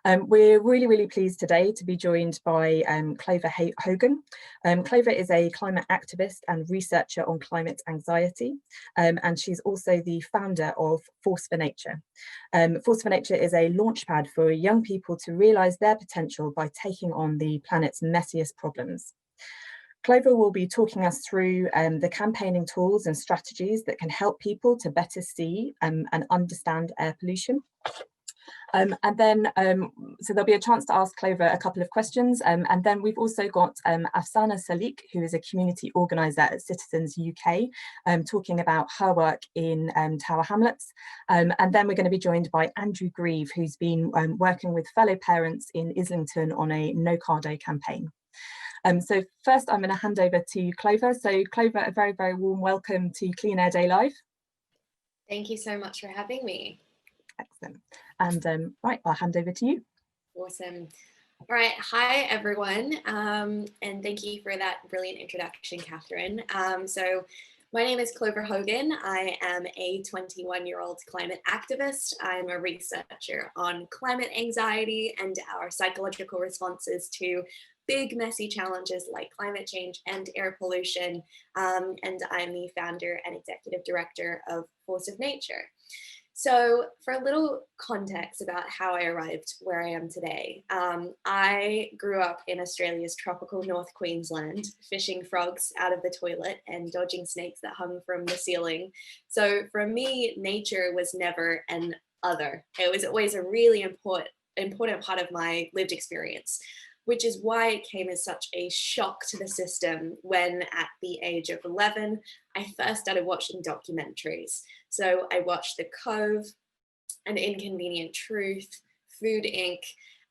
We're really pleased today to be joined by Clover Hogan. Clover is a climate activist and researcher on climate anxiety, and she's also the founder of Force for Nature. Force for Nature is a launchpad for young people to realise their potential by taking on the planet's messiest problems. Clover will be talking us through the campaigning tools and strategies that can help people to better see and understand air pollution. So there'll be a chance to ask Clover a couple of questions, and then we've also got Afsana Salik, who is a community organiser at Citizens UK, talking about her work in Tower Hamlets, and then we're going to be joined by Andrew Grieve, who's been working with fellow parents in Islington on a Nocado campaign. So first I'm going to hand over to Clover. So Clover, a very warm welcome to Clean Air Day Live. Thank you so much for having me. Excellent. And right, I'll hand over to you. Awesome. All right. Hi, everyone. And thank you for that brilliant introduction, Catherine. So my name is Clover Hogan. I am a 21-year-old climate activist. I'm a researcher on climate anxiety and our psychological responses to big, messy challenges like climate change and air pollution. And I'm the founder and executive director of Force of Nature. So for a little context about how I arrived where I am today, I grew up in Australia's tropical North Queensland, fishing frogs out of the toilet and dodging snakes that hung from the ceiling. So for me, nature was never an other. It was always a really important part of my lived experience, which is why it came as such a shock to the system when at the age of 11, I first started watching documentaries. So I watched The Cove, An Inconvenient Truth, Food Inc.,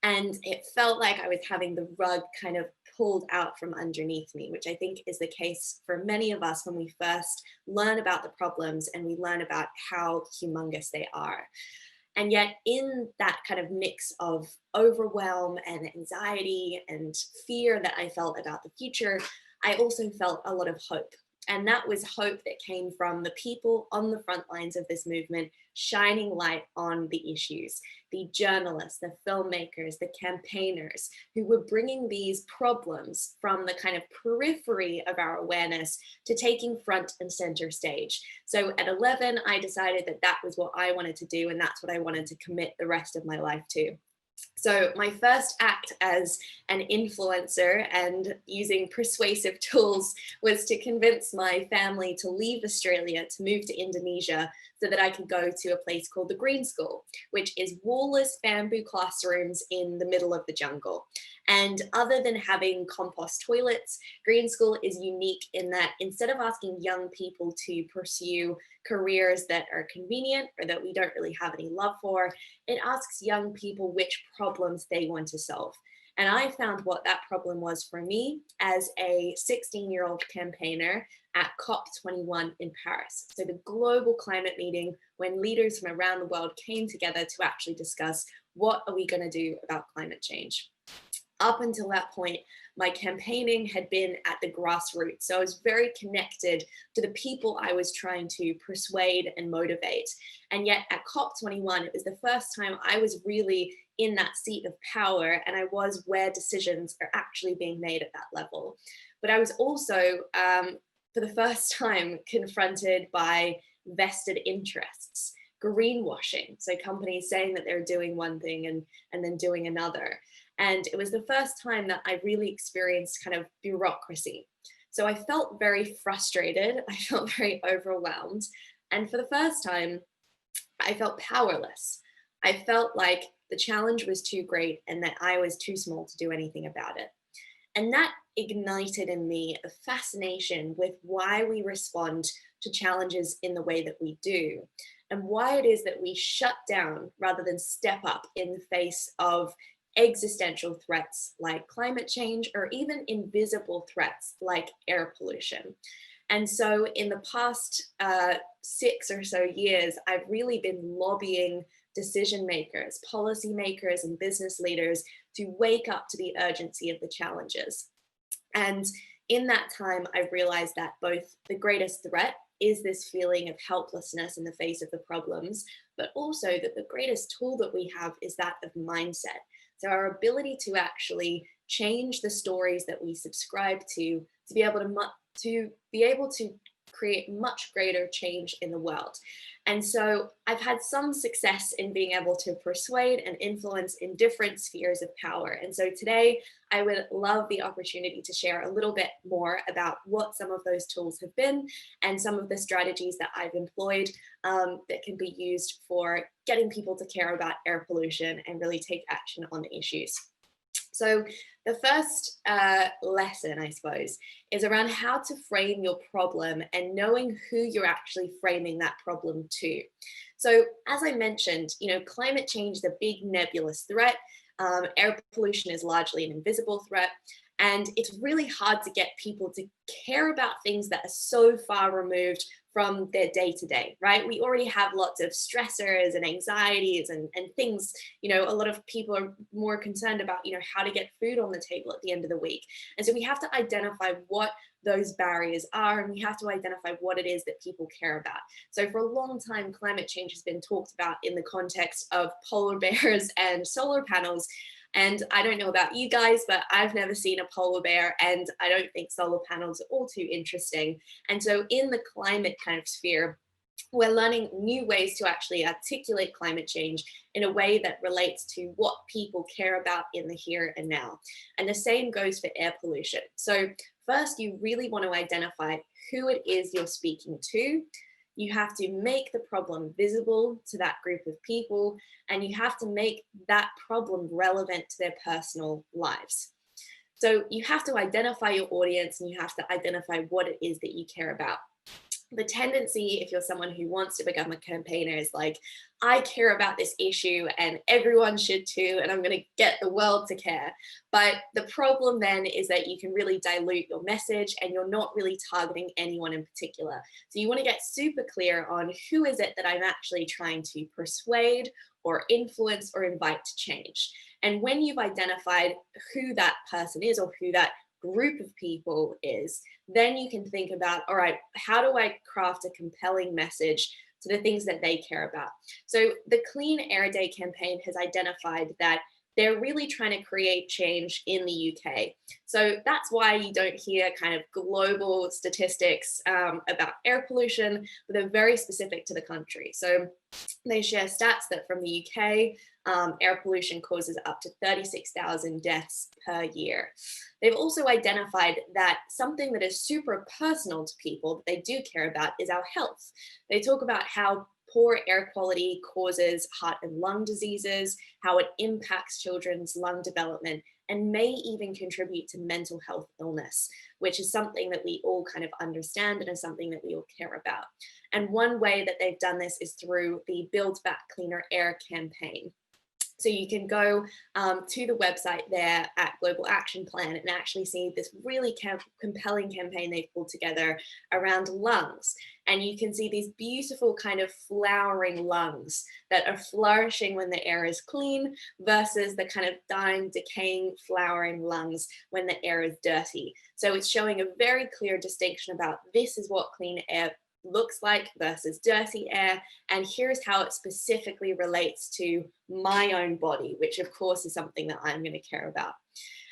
and it felt like I was having the rug kind of pulled out from underneath me, which I think is the case for many of us when we first learn about the problems and we learn about how humongous they are. And yet in that kind of mix of overwhelm and anxiety and fear that I felt about the future, I also felt a lot of hope. And that was hope that came from the people on the front lines of this movement, shining light on the issues, the journalists, the filmmakers, the campaigners, who were bringing these problems from the kind of periphery of our awareness to taking front and center stage. So at 11, I decided that that was what I wanted to do, and that's what I wanted to commit the rest of my life to. So my first act as an influencer and using persuasive tools was to convince my family to leave Australia to move to Indonesia so that I could go to a place called the Green School, which is wall-less bamboo classrooms in the middle of the jungle. And other than having compost toilets, Green School is unique in that instead of asking young people to pursue careers that are convenient or that we don't really have any love for, it asks young people which problems they want to solve. And I found what that problem was for me as a 16-year-old campaigner at COP21 in Paris. So the global climate meeting when leaders from around the world came together to actually discuss what are we going to do about climate change. Up until that point, my campaigning had been at the grassroots. So I was very connected to the people I was trying to persuade and motivate. And yet at COP21, it was the first time I was really in that seat of power, and I was where decisions are actually being made at that level. But I was also, for the first time, confronted by vested interests, greenwashing. So companies saying that they're doing one thing and then doing another. And it was the first time that I really experienced kind of bureaucracy. So I felt very frustrated. I felt very overwhelmed. And for the first time, I felt powerless. I felt like the challenge was too great and that I was too small to do anything about it. And that ignited in me a fascination with why we respond to challenges in the way that we do, and why it is that we shut down rather than step up in the face of existential threats like climate change or even invisible threats like air pollution. And so in the past 6 or so years, I've really been lobbying decision makers, policy makers, and business leaders to wake up to the urgency of the challenges. And in that time, I realized that both the greatest threat is this feeling of helplessness in the face of the problems, but also that the greatest tool that we have is that of mindset. So our ability to actually change the stories that we subscribe to be able to create much greater change in the world. And so I've had some success in being able to persuade and influence in different spheres of power. And so today I would love the opportunity to share a little bit more about what some of those tools have been and some of the strategies that I've employed that can be used for getting people to care about air pollution and really take action on the issues. So the first lesson, I suppose, is around how to frame your problem and knowing who you're actually framing that problem to. So as I mentioned, climate change is a big nebulous threat. Air pollution is largely an invisible threat. And it's really hard to get people to care about things that are so far removed from their day-to-day, right? We already have lots of stressors and anxieties and things, a lot of people are more concerned about, how to get food on the table at the end of the week. And so we have to identify what those barriers are, and we have to identify what it is that people care about. So for a long time, climate change has been talked about in the context of polar bears and solar panels. And I don't know about you guys, but I've never seen a polar bear, and I don't think solar panels are all too interesting. And so in the climate kind of sphere, we're learning new ways to actually articulate climate change in a way that relates to what people care about in the here and now. And the same goes for air pollution. So first, you really want to identify who it is you're speaking to. You have to make the problem visible to that group of people, and you have to make that problem relevant to their personal lives. So you have to identify your audience, and you have to identify what it is that you care about. The tendency, if you're someone who wants to become a campaigner, is like, I care about this issue and everyone should too, and I'm going to get the world to care. But the problem then is that you can really dilute your message and you're not really targeting anyone in particular. So you want to get super clear on who is it that I'm actually trying to persuade or influence or invite to change. And when you've identified who that person is or who that group of people is, then you can think about, all right, how do I craft a compelling message to the things that they care about? So the Clean Air Day campaign has identified that they're really trying to create change in the UK. So that's why you don't hear kind of global statistics about air pollution, but they're very specific to the country. So they share stats that from the UK, air pollution causes up to 36,000 deaths per year. They've also identified that something that is super personal to people that they do care about is our health. They talk about how poor air quality causes heart and lung diseases, how it impacts children's lung development, and may even contribute to mental health illness, which is something that we all kind of understand and is something that we all care about. And one way that they've done this is through the Build Back Cleaner Air campaign. So you can go to the website there at Global Action Plan and actually see this really compelling campaign they've pulled together around lungs. And you can see these beautiful kind of flowering lungs that are flourishing when the air is clean versus the kind of dying, decaying, flowering lungs when the air is dirty. So it's showing a very clear distinction about this is what clean air looks like versus dirty air, and here's how it specifically relates to my own body, which of course is something that I'm going to care about.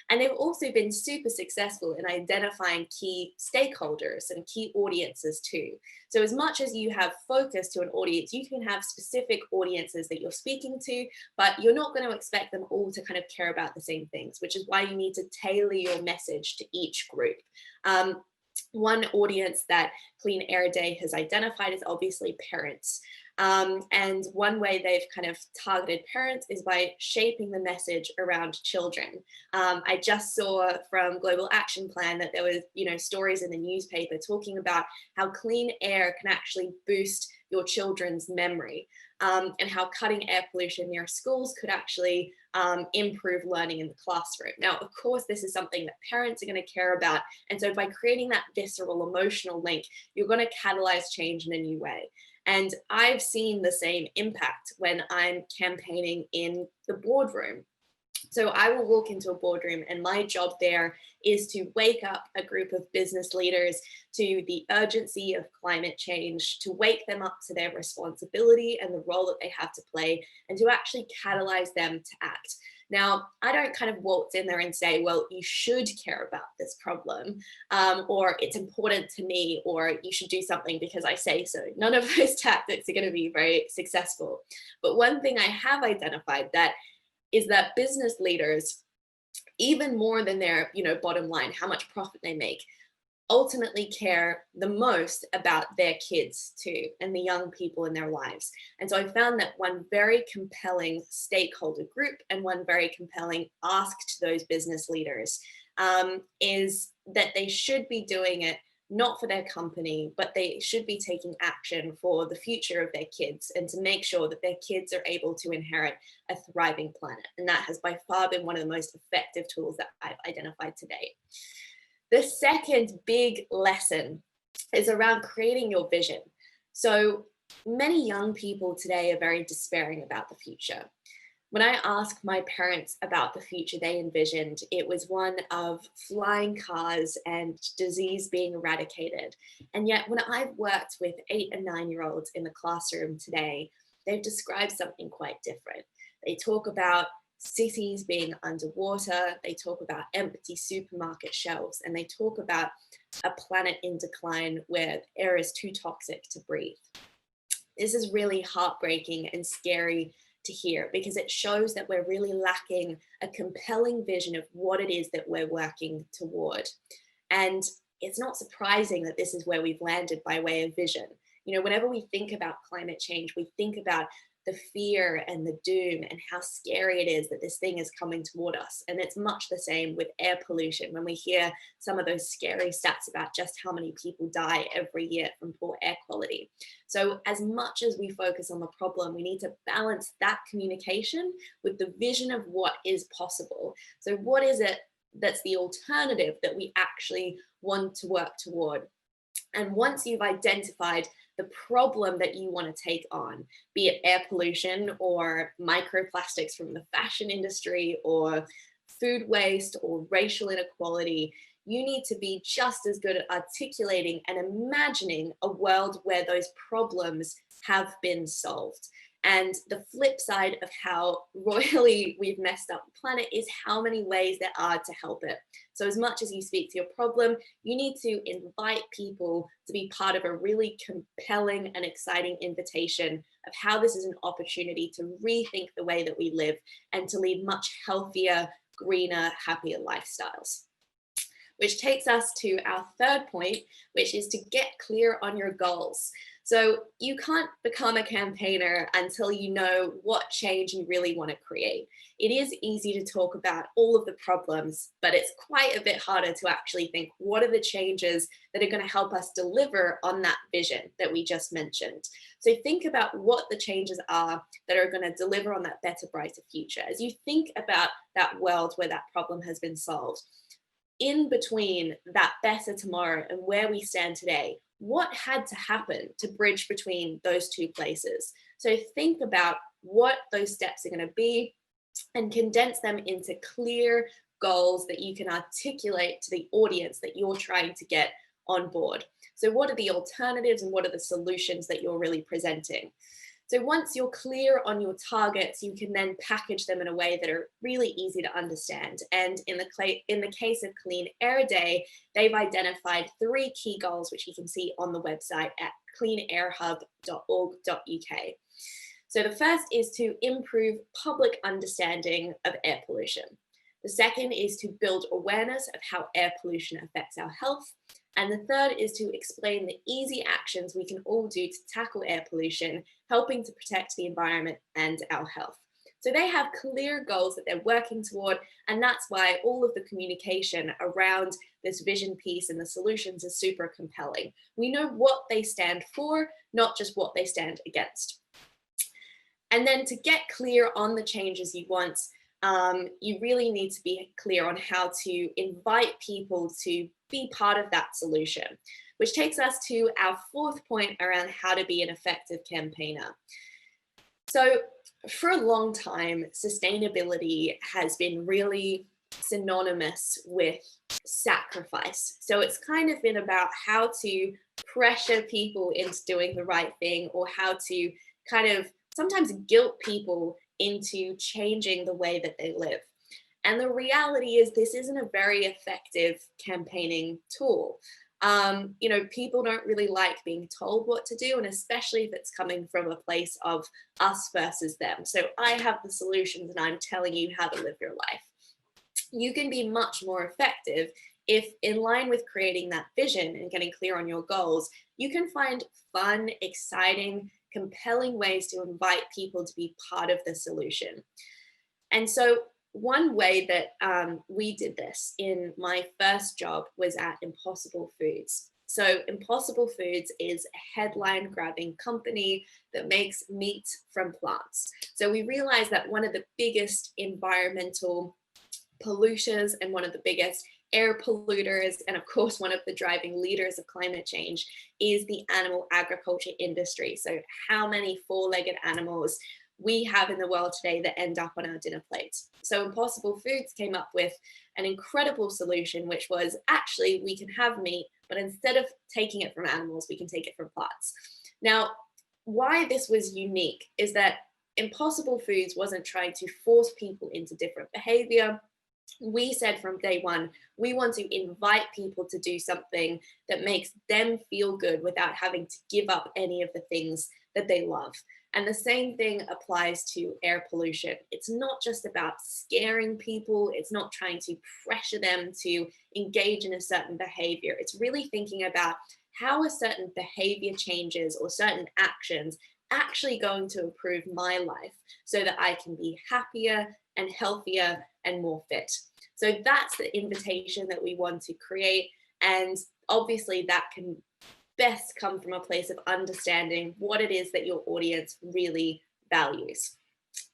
And they've also been super successful in identifying key stakeholders and key audiences too. So as much as you have focus to an audience, you can have specific audiences that you're speaking to, but you're not going to expect them all to kind of care about the same things, which is why you need to tailor your message to each group. One audience that Clean Air Day has identified is obviously parents. And one way they've kind of targeted parents is by shaping the message around children. I just saw from Global Action Plan that there was, stories in the newspaper talking about how clean air can actually boost your children's memory, and how cutting air pollution near schools could actually improve learning in the classroom. Now, of course, this is something that parents are going to care about. And so by creating that visceral emotional link, you're going to catalyze change in a new way. And I've seen the same impact when I'm campaigning in the boardroom. So I will walk into a boardroom and my job there is to wake up a group of business leaders to the urgency of climate change, to wake them up to their responsibility and the role that they have to play, and to actually catalyze them to act. Now, I don't kind of waltz in there and say, well, you should care about this problem, or it's important to me, or you should do something because I say so. None of those tactics are going to be very successful. But one thing I have identified that is that business leaders, even more than their, bottom line, how much profit they make, ultimately care the most about their kids too, and the young people in their lives. And so I found that one very compelling stakeholder group and one very compelling ask to those business leaders is that they should be doing it not for their company, but they should be taking action for the future of their kids and to make sure that their kids are able to inherit a thriving planet. And that has by far been one of the most effective tools that I've identified to date. The second big lesson is around creating your vision. So many young people today are very despairing about the future. When I asked my parents about the future they envisioned, it was one of flying cars and disease being eradicated. And yet when I've worked with 8 and 9-year-olds in the classroom today, they've described something quite different. They talk about cities being underwater, they talk about empty supermarket shelves, and they talk about a planet in decline where air is too toxic to breathe. This is really heartbreaking and scary to hear because it shows that we're really lacking a compelling vision of what it is that we're working toward. And it's not surprising that this is where we've landed by way of vision. Whenever we think about climate change, we think about the fear and the doom and how scary it is that this thing is coming toward us. And it's much the same with air pollution. When we hear some of those scary stats about just how many people die every year from poor air quality. So as much as we focus on the problem, we need to balance that communication with the vision of what is possible. So what is it that's the alternative that we actually want to work toward? And once you've identified the problem that you want to take on, be it air pollution or microplastics from the fashion industry or food waste or racial inequality, you need to be just as good at articulating and imagining a world where those problems have been solved. And the flip side of how royally we've messed up the planet is how many ways there are to help it. So as much as you speak to your problem, you need to invite people to be part of a really compelling and exciting invitation of how this is an opportunity to rethink the way that we live and to lead much healthier, greener, happier lifestyles. Which takes us to our third point, which is to get clear on your goals. So you can't become a campaigner until you know what change you really want to create. It is easy to talk about all of the problems, but it's quite a bit harder to actually think, what are the changes that are going to help us deliver on that vision that we just mentioned? So think about what the changes are that are going to deliver on that better, brighter future. As you think about that world where that problem has been solved, in between that better tomorrow and where we stand today, what had to happen to bridge between those two places? So think about what those steps are going to be and condense them into clear goals that you can articulate to the audience that you're trying to get on board. So what are the alternatives and what are the solutions that you're really presenting? So once you're clear on your targets, you can then package them in a way that are really easy to understand. And in the case of Clean Air Day, they've identified 3 key goals, which you can see on the website at cleanairhub.org.uk. So the first is to improve public understanding of air pollution. The second is to build awareness of how air pollution affects our health. And the third is to explain the easy actions we can all do to tackle air pollution, helping to protect the environment and our health. So they have clear goals that they're working toward, and that's why all of the communication around this vision piece and the solutions is super compelling. We know what they stand for, not just what they stand against. And then to get clear on the changes you want, you really need to be clear on how to invite people to be part of that solution, which takes us to our 4th point around how to be an effective campaigner. So for a long time, sustainability has been really synonymous with sacrifice. So it's kind of been about how to pressure people into doing the right thing, or how to kind of sometimes guilt people into changing the way that they live. And the reality is this isn't a very effective campaigning tool. You know, people don't really like being told what to do, and especially if it's coming from a place of us versus them. So I have the solutions and I'm telling you how to live your life. You can be much more effective if, in line with creating that vision and getting clear on your goals, you can find fun, exciting, compelling ways to invite people to be part of the solution. And so one way that we did this in my first job was at Impossible Foods. So Impossible Foods is a headline grabbing company that makes meat from plants. So we realized that one of the biggest environmental polluters and one of the biggest air polluters, and of course one of the driving leaders of climate change, is the animal agriculture industry. So how many four-legged animals we have in the world today that end up on our dinner plates. So Impossible Foods came up with an incredible solution, which was actually we can have meat, but instead of taking it from animals, we can take it from plants. Now, why this was unique is that Impossible Foods wasn't trying to force people into different behavior. We said from day one, we want to invite people to do something that makes them feel good without having to give up any of the things that they love. And the same thing applies to air pollution. It's not just about scaring people. It's not trying to pressure them to engage in a certain behavior. It's really thinking about how are certain behavior changes or certain actions actually going to improve my life so that I can be happier and healthier and more fit. So that's the invitation that we want to create. And obviously that can best come from a place of understanding what it is that your audience really values.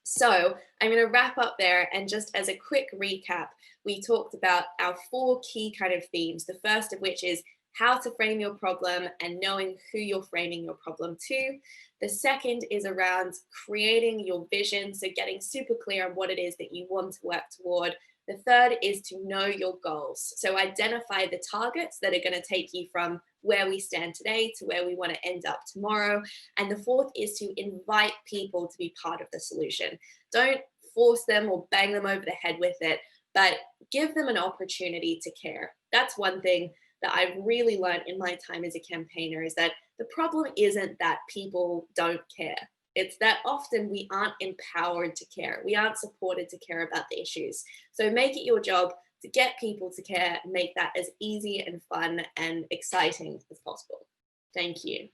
So I'm going to wrap up there, and just as a quick recap, we talked about our 4 key kind of themes, the first of which is how to frame your problem and knowing who you're framing your problem to. The second is around creating your vision, so getting super clear on what it is that you want to work toward. The third is to know your goals. So identify the targets that are going to take you from where we stand today to where we want to end up tomorrow. And the fourth is to invite people to be part of the solution. Don't force them or bang them over the head with it, but give them an opportunity to care. That's one thing that I've really learned in my time as a campaigner, is that the problem isn't that people don't care. It's that often we aren't empowered to care. We aren't supported to care about the issues. So make it your job to get people to care and make that as easy and fun and exciting as possible. Thank you.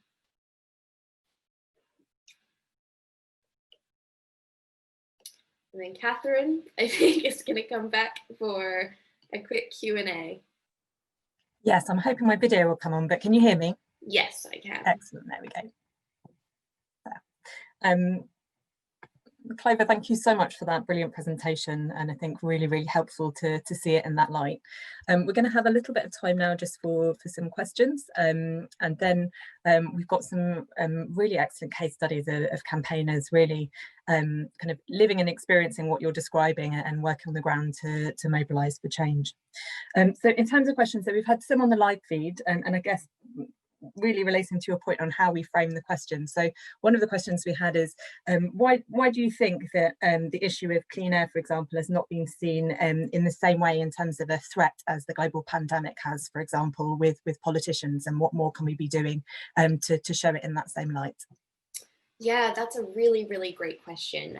And then Catherine, I think, is going to come back for a quick Q&A. Yes, I'm hoping my video will come on, but can you hear me? Yes, I can. Excellent, there we go. Clover, thank you so much for that brilliant presentation, and I think really, really helpful to see it in that light. We're going to have a little bit of time now just for some questions, and then we've got some really excellent case studies of campaigners really kind of living and experiencing what you're describing and working on the ground to mobilise for change. So in terms of questions, so we've had some on the live feed, and I guess really relating to your point on how we frame the question. So one of the questions we had is, why do you think that the issue of clean air, for example, has not been seen in the same way in terms of a threat as the global pandemic has, for example, with politicians, and what more can we be doing to show it in that same light? Yeah, that's a really, really great question.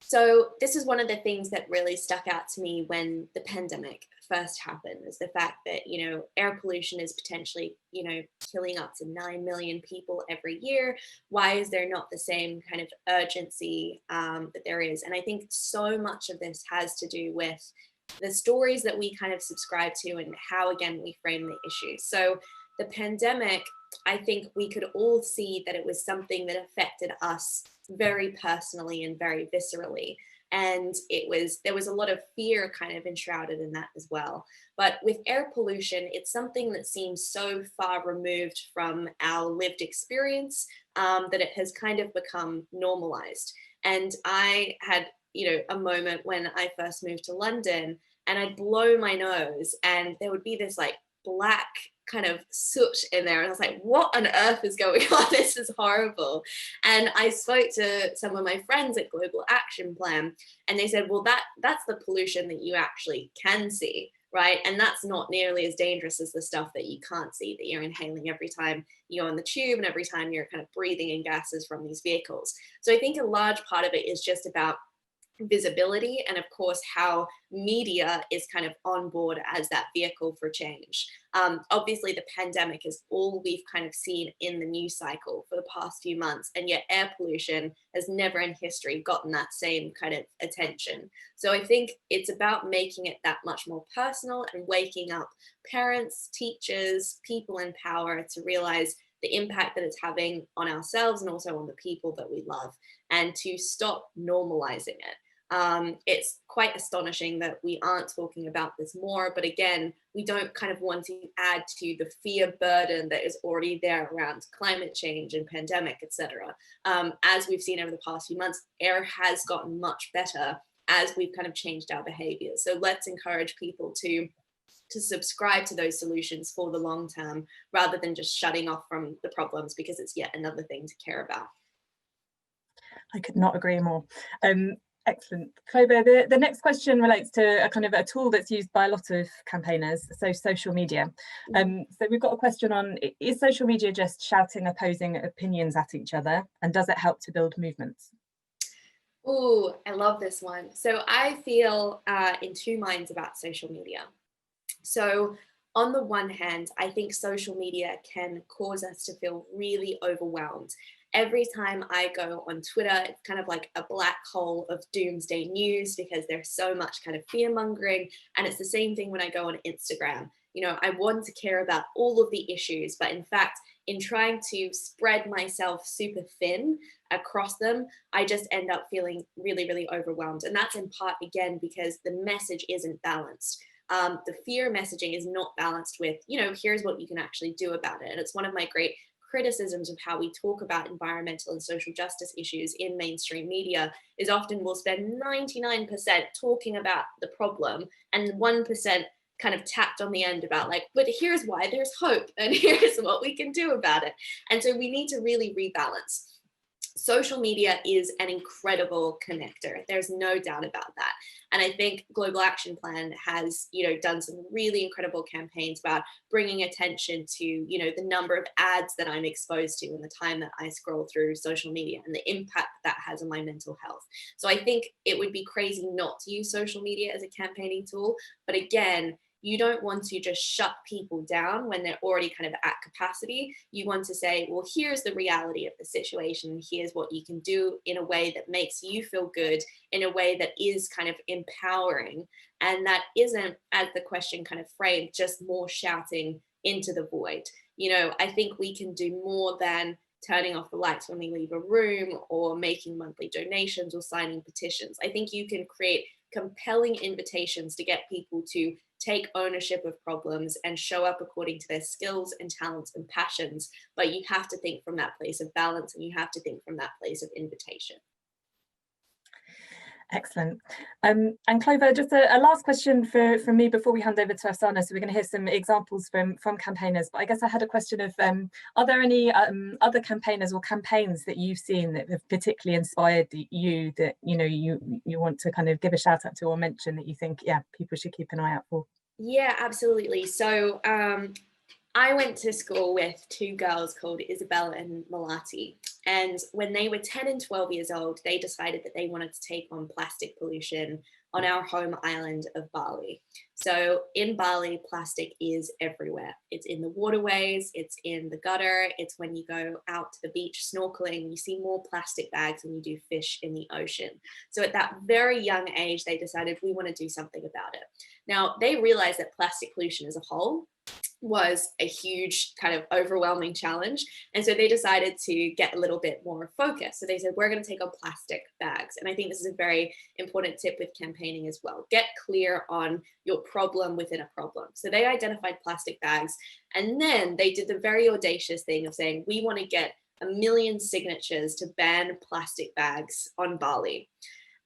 So this is one of the things that really stuck out to me when the pandemic first happened, is the fact that, you know, air pollution is potentially, you know, killing up to 9 million people every year. Why is there not the same kind of urgency that there is? And I think so much of this has to do with the stories that we kind of subscribe to and how, again, we frame the issues. So the pandemic, I think we could all see that it was something that affected us very personally and very viscerally. And there was a lot of fear kind of enshrouded in that as well. But with air pollution, it's something that seems so far removed from our lived experience that it has kind of become normalized. And I had, you know, a moment when I first moved to London, and I'd blow my nose and there would be this like black kind of soot in there. And I was like, what on earth is going on? This is horrible. And I spoke to some of my friends at Global Action Plan, and they said, well, that's the pollution that you actually can see, right? And that's not nearly as dangerous as the stuff that you can't see, that you're inhaling every time you go on the tube and every time you're kind of breathing in gases from these vehicles. So I think a large part of it is just about visibility, and of course how media is kind of on board as that vehicle for change. Obviously the pandemic is all we've kind of seen in the news cycle for the past few months, and yet air pollution has never in history gotten that same kind of attention. So I think it's about making it that much more personal and waking up parents, teachers, people in power to realize the impact that it's having on ourselves and also on the people that we love, and to stop normalizing it. It's quite astonishing that we aren't talking about this more, but again, we don't kind of want to add to the fear burden that is already there around climate change and pandemic, etc. As we've seen over the past few months, air has gotten much better as we've kind of changed our behaviors. So let's encourage people to subscribe to those solutions for the long term, rather than just shutting off from the problems because it's yet another thing to care about. I could not agree more. Excellent. Clover, the next question relates to a kind of a tool that's used by a lot of campaigners, so social media. So we've got a question on, is social media just shouting opposing opinions at each other, and does it help to build movements? Oh, I love this one. So I feel in two minds about social media. So on the one hand, I think social media can cause us to feel really overwhelmed. Every time I go on Twitter, it's kind of like a black hole of doomsday news because there's so much kind of fear mongering. And it's the same thing when I go on Instagram. You know, I want to care about all of the issues, but in fact, in trying to spread myself super thin across them, I just end up feeling really, really overwhelmed. And that's in part, again, because the message isn't balanced. The fear messaging is not balanced with, you know, here's what you can actually do about it. And it's one of my great criticisms of how we talk about environmental and social justice issues in mainstream media is often we'll spend 99% talking about the problem and 1% kind of tapped on the end about like, but here's why there's hope and here's what we can do about it. And so we need to really rebalance. Social media is an incredible connector. There's no doubt about that. And I think Global Action Plan has, you know, done some really incredible campaigns about bringing attention to, you know, the number of ads that I'm exposed to in the time that I scroll through social media and the impact that has on my mental health. So I think it would be crazy not to use social media as a campaigning tool. But again, you don't want to just shut people down when they're already kind of at capacity. You want to say, well, here's the reality of the situation. Here's what you can do in a way that makes you feel good, in a way that is kind of empowering. And that isn't, as the question kind of framed, just more shouting into the void. You know, I think we can do more than turning off the lights when we leave a room or making monthly donations or signing petitions. I think you can create compelling invitations to get people to take ownership of problems and show up according to their skills and talents and passions. But you have to think from that place of balance, and you have to think from that place of invitation. Excellent. And Clover, just a last question from me before we hand over to Afsana. So we're going to hear some examples from campaigners, but I guess I had a question of, are there any other campaigners or campaigns that you've seen that have particularly inspired you, that, you know, you want to kind of give a shout out to or mention, that you think, yeah, people should keep an eye out for? Yeah, absolutely. So I went to school with two girls called Isabel and Malati. And when they were 10 and 12 years old, they decided that they wanted to take on plastic pollution on our home island of Bali. So in Bali, plastic is everywhere. It's in the waterways, it's in the gutter, it's when you go out to the beach snorkeling, you see more plastic bags than you do fish in the ocean. So at that very young age, they decided we want to do something about it. Now, they realized that plastic pollution as a whole was a huge kind of overwhelming challenge. And so they decided to get a little bit more focused. So they said, we're going to take on plastic bags. And I think this is a very important tip with campaigning as well. Get clear on your problem within a problem. So they identified plastic bags, and then they did the very audacious thing of saying, we want to get 1 million signatures to ban plastic bags on Bali.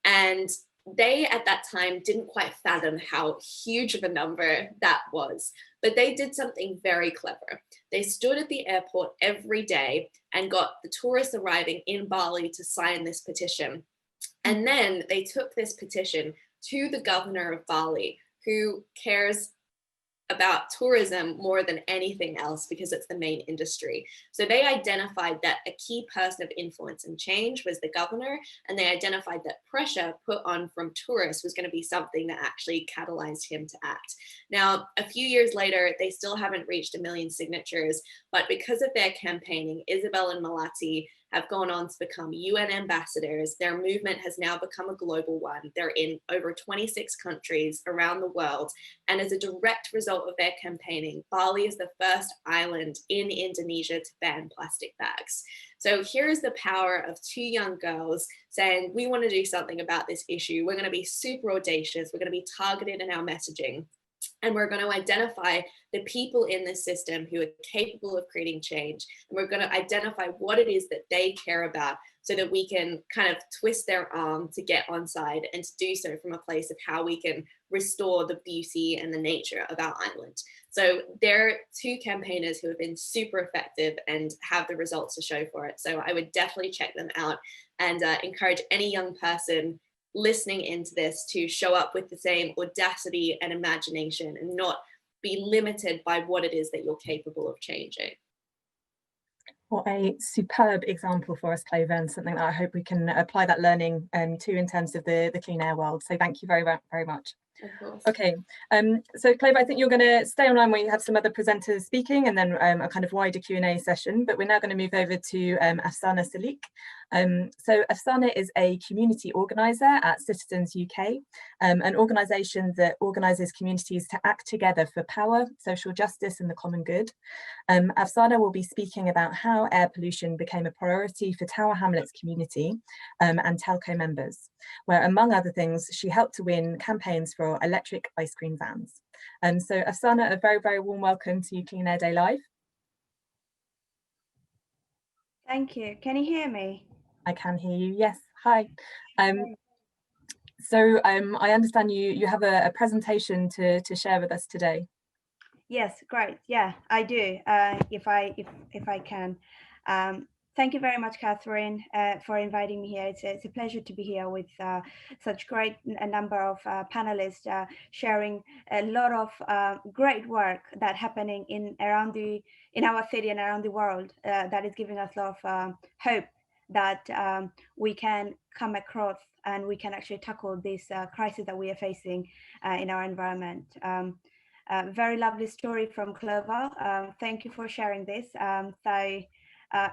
And they at that time didn't quite fathom how huge of a number that was. But they did something very clever. They stood at the airport every day and got the tourists arriving in Bali to sign this petition. And then they took this petition to the governor of Bali, who cares about tourism more than anything else because it's the main industry. So they identified that a key person of influence and change was the governor, and they identified that pressure put on from tourists was going to be something that actually catalyzed him to act. Now, a few years later, they still haven't reached 1 million signatures, but because of their campaigning, Isabel and Malati have gone on to become UN ambassadors. Their movement has now become a global one. They're in over 26 countries around the world. And as a direct result of their campaigning, Bali is the first island in Indonesia to ban plastic bags. So here's the power of 2 young girls saying, we want to do something about this issue. We're going to be super audacious. We're going to be targeted in our messaging. And we're going to identify the people in the system who are capable of creating change. And we're going to identify what it is that they care about so that we can kind of twist their arm to get on side and to do so from a place of how we can restore the beauty and the nature of our island. So they're 2 campaigners who have been super effective and have the results to show for it. So I would definitely check them out and encourage any young person listening into this to show up with the same audacity and imagination and not be limited by what it is that you're capable of changing. What a superb example for us, Clover, and something that I hope we can apply that learning to in terms of the clean air world. So thank you very, very much. Of course. Okay, so Clover, I think you're going to stay online where you have some other presenters speaking and then a kind of wider Q&A session, but we're now going to move over to Afsana Salik. So Afsana is a community organiser at Citizens UK, an organisation that organises communities to act together for power, social justice and the common good. Afsana will be speaking about how air pollution became a priority for Tower Hamlets community and TELCO members, where among other things, she helped to win campaigns for electric ice cream vans. So Afsana, a very, very warm welcome to Clean Air Day Live. Thank you. Can you hear me? I can hear you, yes. Hi. So I understand you have a presentation to share with us today. Yes, great. Yeah, I do. If I can. Thank you very much, Catherine, for inviting me here. It's a pleasure to be here with such a number of panelists sharing a lot of great work that's happening in our city and around the world that is giving us a lot of hope that we can come across and we can actually tackle this crisis that we are facing in our environment. Very lovely story from Clover. Thank you for sharing this.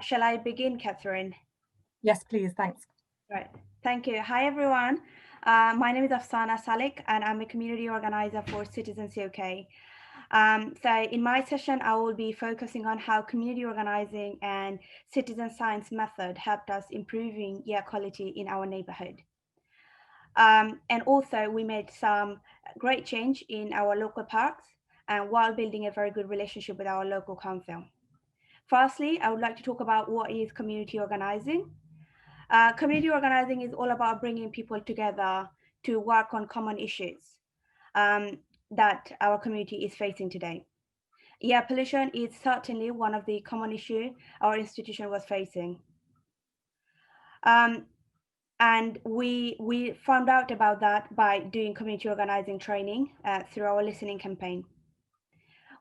Shall I begin, Catherine? Yes, please, thanks. Right, thank you. Hi, everyone. My name is Afsana Salik, and I'm a community organizer for Citizens UK. So in my session, I will be focusing on how community organizing and citizen science method helped us improving air quality in our neighborhood. And also we made some great change in our local parks and while building a very good relationship with our local council. Firstly, I would like to talk about what is community organizing. Community organizing is all about bringing people together to work on common issues that our community is facing today. Air pollution is certainly one of the common issues our institution was facing. And we found out about that by doing community organizing training through our listening campaign.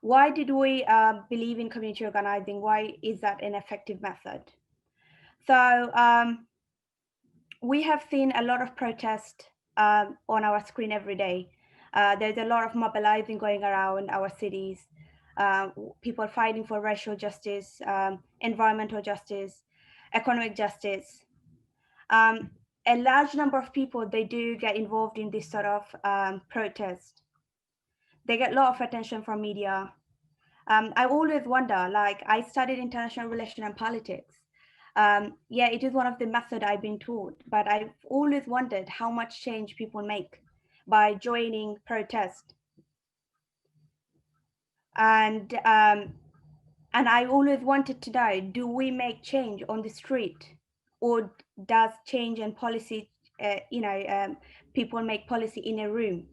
Why did we believe in community organizing? Why is that an effective method? So we have seen a lot of protest on our screen every day. There's a lot of mobilizing going around our cities, people fighting for racial justice, environmental justice, economic justice. A large number of people, they do get involved in this sort of protest. They get a lot of attention from media. I always wonder, like I studied international relations and politics. Yeah, it is one of the methods I've been taught, but I've always wondered how much change people make by joining protest. And I always wanted to know, do we make change on the street? Or does change and policy, people make policy in a room?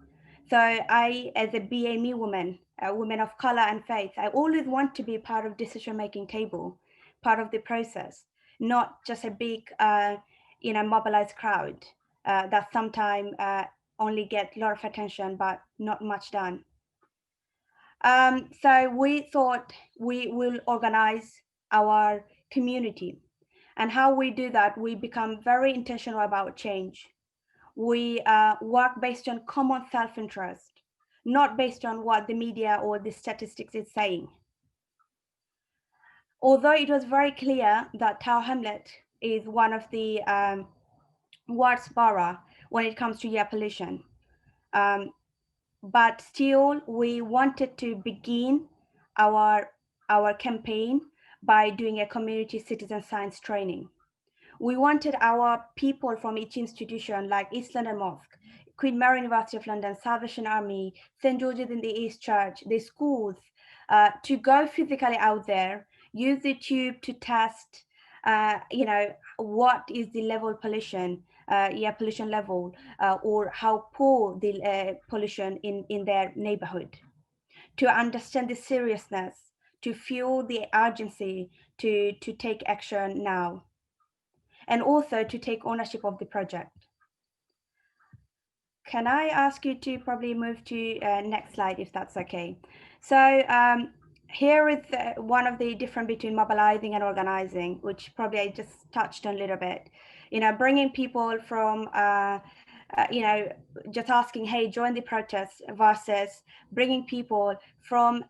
So I, as a BAME woman, a woman of color and faith, I always want to be part of decision-making table, part of the process, not just a big, mobilized crowd that sometimes only get a lot of attention, but not much done. So we thought we will organize our community. And how we do that, we become very intentional about change. We work based on common self-interest, not based on what the media or the statistics is saying. Although it was very clear that Tower Hamlet is one of the worst borough when it comes to air pollution, but still we wanted to begin our campaign by doing a community citizen science training. We wanted our people from each institution, like East London Mosque, Queen Mary University of London, Salvation Army, St. George's in the East Church, the schools, to go physically out there, use the tube to test, what is the level of pollution, air pollution level, or how poor the pollution in their neighborhood, to understand the seriousness, to feel the urgency to take action now, and also to take ownership of the project. Can I ask you to probably move to next slide, if that's okay? So here is one of the difference between mobilizing and organizing, which probably I just touched on a little bit. Bringing people from, just asking, hey, join the protest, versus bringing people from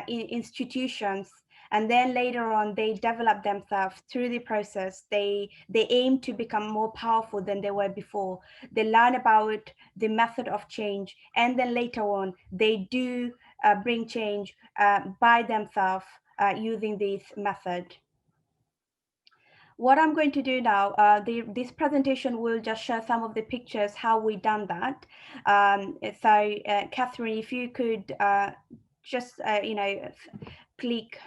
institutions, and then later on they develop themselves through the process. They aim to become more powerful than they were before. They learn about the method of change, and then later on they do bring change by themselves using this method. What I'm going to do now, this presentation will just show some of the pictures how we done that. Catherine, if you could just click,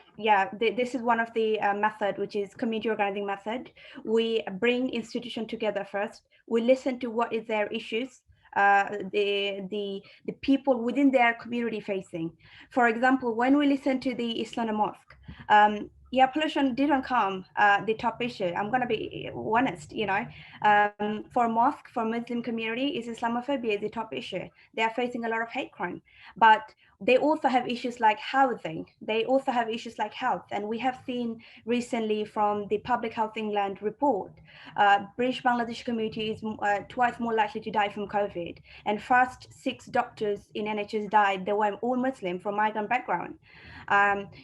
this is one of the method, which is community organizing method. We bring institution together first. We listen to what is their issues, the people within their community facing. For example, when we listen to the Islamic Mosque, pollution didn't come the top issue. I'm gonna be honest, for mosque, for Muslim community, is Islamophobia is the top issue. They are facing a lot of hate crime, but they also have issues like housing. They also have issues like health. And we have seen recently from the Public Health England report, British Bangladeshi community is twice more likely to die from COVID. And first 6 doctors in NHS died, they were all Muslim from migrant background.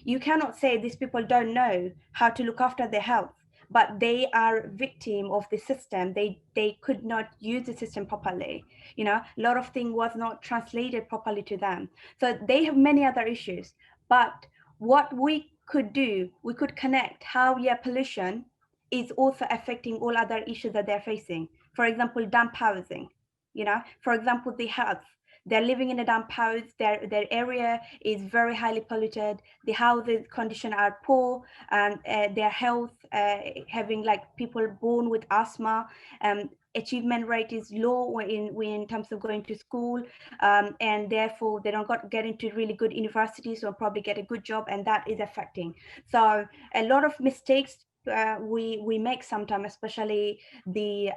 You cannot say these people don't know how to look after their health, but they are victim of the system. They could not use the system properly. A lot of things was not translated properly to them. So they have many other issues. But what we could do, we could connect how air pollution is also affecting all other issues that they're facing. For example, damp housing, for example, the health. They're living in a damp house, their area is very highly polluted, the houses condition are poor, and their health, having like people born with asthma, achievement rate is low in terms of going to school, and therefore they don't get into really good universities or probably get a good job, and that is affecting. So a lot of mistakes we make sometimes, especially the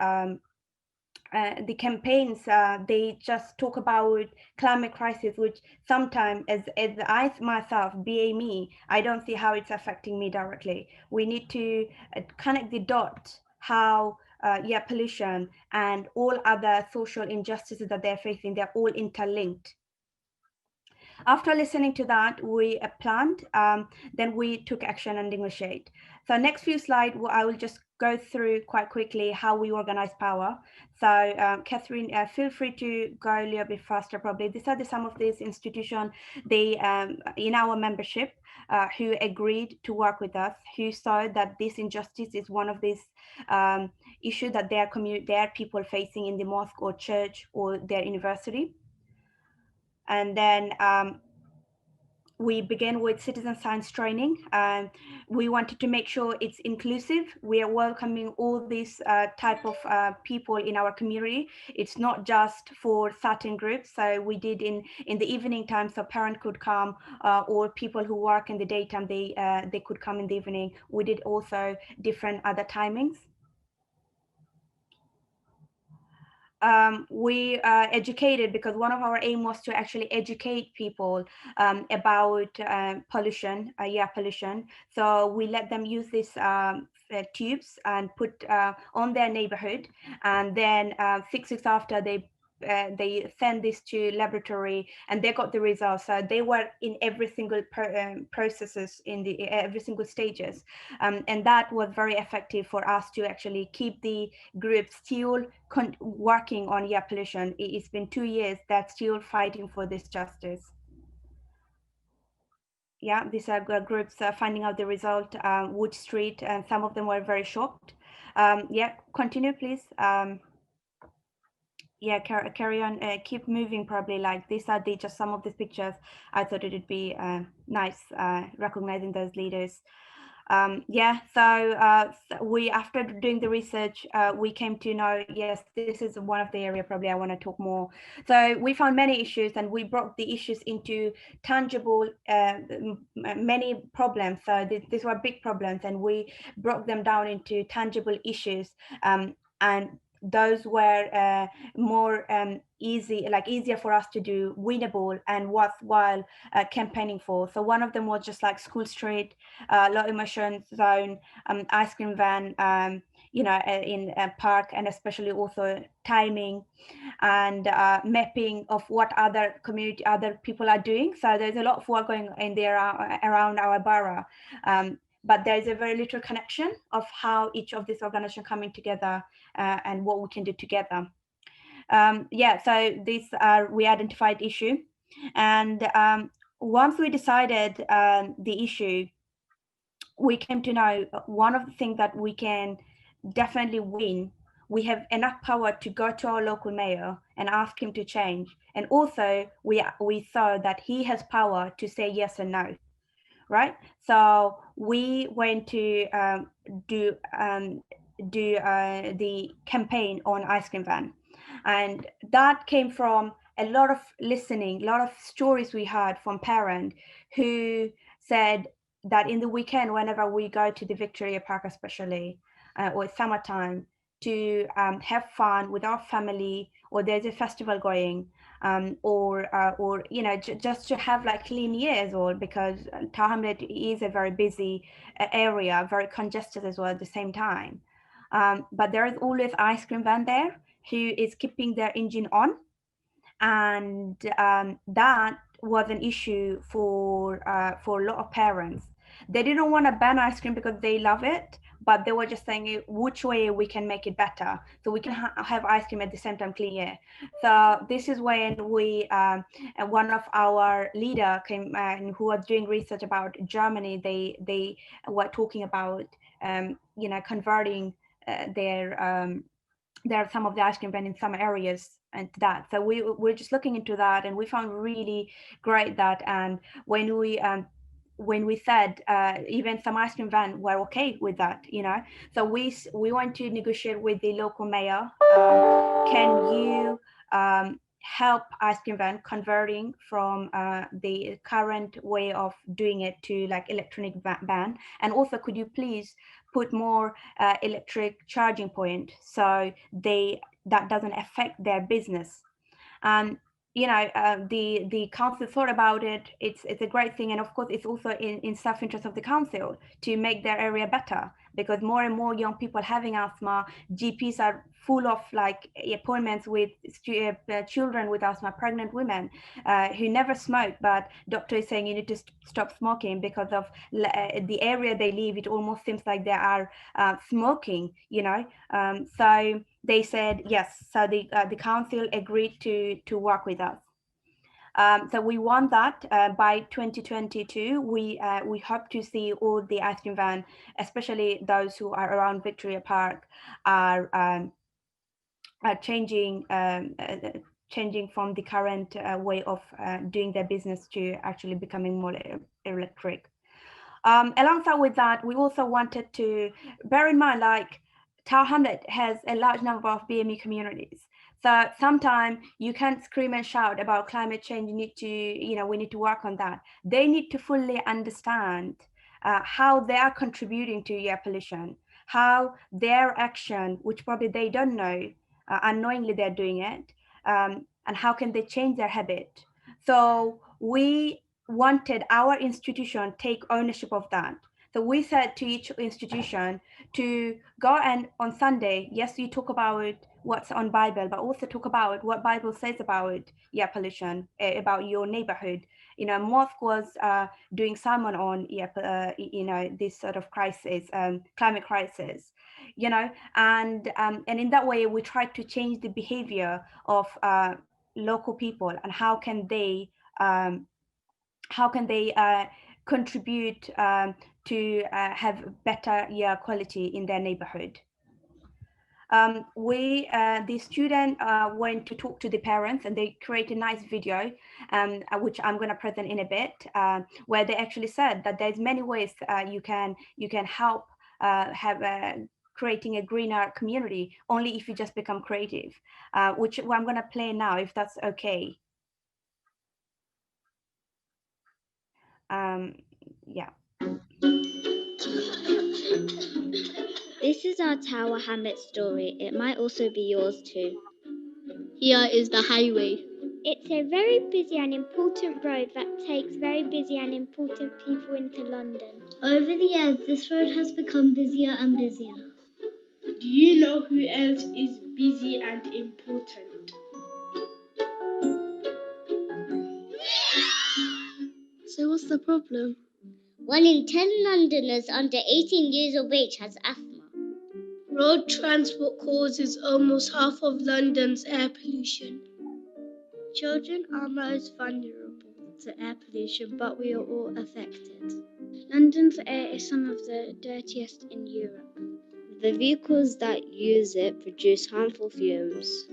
campaigns, they just talk about climate crisis, which sometimes, as I myself, BAME, I don't see how it's affecting me directly. We need to connect the dots, how pollution and all other social injustices that they're facing, they're all interlinked. After listening to that, we planned, then we took action and negotiate. So next few slides, I will just go through quite quickly how we organize power. So Catherine, feel free to go a little bit faster probably. These are some of these institutions, they in our membership, who agreed to work with us, who saw that this injustice is one of these issues that their people facing in the mosque or church or their university. And then we began with citizen science training. We wanted to make sure it's inclusive. We are welcoming all these type of people in our community. It's not just for certain groups. So we did in the evening time, so parent could come, or people who work in the daytime, they could come in the evening. We did also different other timings. We educated, because one of our aim was to actually educate people about pollution, air pollution. So we let them use these tubes and put on their neighborhood, and then 6 weeks after they send this to laboratory, and they got the results. So they were in every single processes in the every single stages, and that was very effective for us to actually keep the group still working on air pollution. It's been 2 years that's still fighting for this justice. Yeah, these are groups finding out the result, Wood Street, and some of them were very shocked. Yeah, continue, please. Yeah, carry on, keep moving. Probably like these are just some of these pictures. I thought it'd be nice recognizing those leaders. Yeah, so we, after doing the research, we came to know, yes, this is one of the area probably I want to talk more. So we found many issues, and we broke the issues into tangible, many problems. So these were big problems, and we broke them down into tangible issues, and those were more easier for us to do, winnable and worthwhile campaigning for. So one of them was just like School Street, low emission zone, ice cream van, in a park, and especially also timing and mapping of what other people are doing. So there's a lot of work going in there around our borough. But there's a very little connection of how each of these organizations coming together and what we can do together. Yeah, so these are, we identified issue, and once we decided the issue, we came to know one of the things that we can definitely win. We have enough power to go to our local mayor and ask him to change, and also we saw that he has power to say yes and no. Right, so we went to do the campaign on ice cream van, and that came from a lot of listening, a lot of stories we heard from parents who said that in the weekend, whenever we go to the Victoria Park, especially or summertime, to have fun with our family, or there's a festival going, or just to have like clean years, or because Tower Hamlets is a very busy area, very congested as well at the same time. But there is always ice cream van there who is keeping their engine on, and that was an issue for a lot of parents. They didn't want to ban ice cream because they love it, but they were just saying which way we can make it better so we can have ice cream at the same time clean air. So this is when we one of our leader came who was doing research about Germany. They were talking about converting there are some of the ice cream van in some areas and that. So we're just looking into that, and we found really great that, and when we said even some ice cream van were okay with that, so we want to negotiate with the local mayor. Can you help ice cream van converting from the current way of doing it to like electronic ban, and also could you please put more electric charging point so that doesn't affect their business. The council thought about it. It's a great thing, and of course it's also in self-interest of the council to make their area better, because more and more young people having asthma. GPs are full of like appointments with children with asthma, pregnant women who never smoke, but doctor is saying you need to stop smoking because of the area they live. It almost seems like they are smoking, so they said yes. So the council agreed to work with us. So we want that by 2022. We hope to see all the ice cream van, especially those who are around Victoria Park, are changing changing from the current way of doing their business to actually becoming more electric. Alongside with that, we also wanted to bear in mind, like, Tower Hamlet has a large number of BME communities. So sometimes you can't scream and shout about climate change. You need to, we need to work on that. They need to fully understand how they are contributing to air pollution, how their action, which probably they don't know, unknowingly they're doing it, and how can they change their habit. So we wanted our institution take ownership of that. So we said to each institution to go and on Sunday, yes, you talk about what's on Bible, but also talk about what Bible says about air pollution, about your neighborhood. Mosque was doing sermon on this sort of crisis, climate crisis, and in that way we tried to change the behavior of local people and how can they contribute to have better air quality in their neighborhood. The student went to talk to the parents and they create a nice video, which I'm going to present in a bit, where they actually said that there's many ways you can help creating a greener community only if you just become creative, which I'm going to play now, if that's okay. Yeah. This is our Tower Hamlet story. It might also be yours too. Here is the highway. It's a very busy and important road that takes very busy and important people into London. Over the years, this road has become busier and busier. Do you know who else is busy and important? So what's the problem? 1 in 10 Londoners under 18 years of age has asthma. Road transport causes almost half of London's air pollution. Children are most vulnerable to air pollution, but we are all affected. London's air is some of the dirtiest in Europe. The vehicles that use it produce harmful fumes.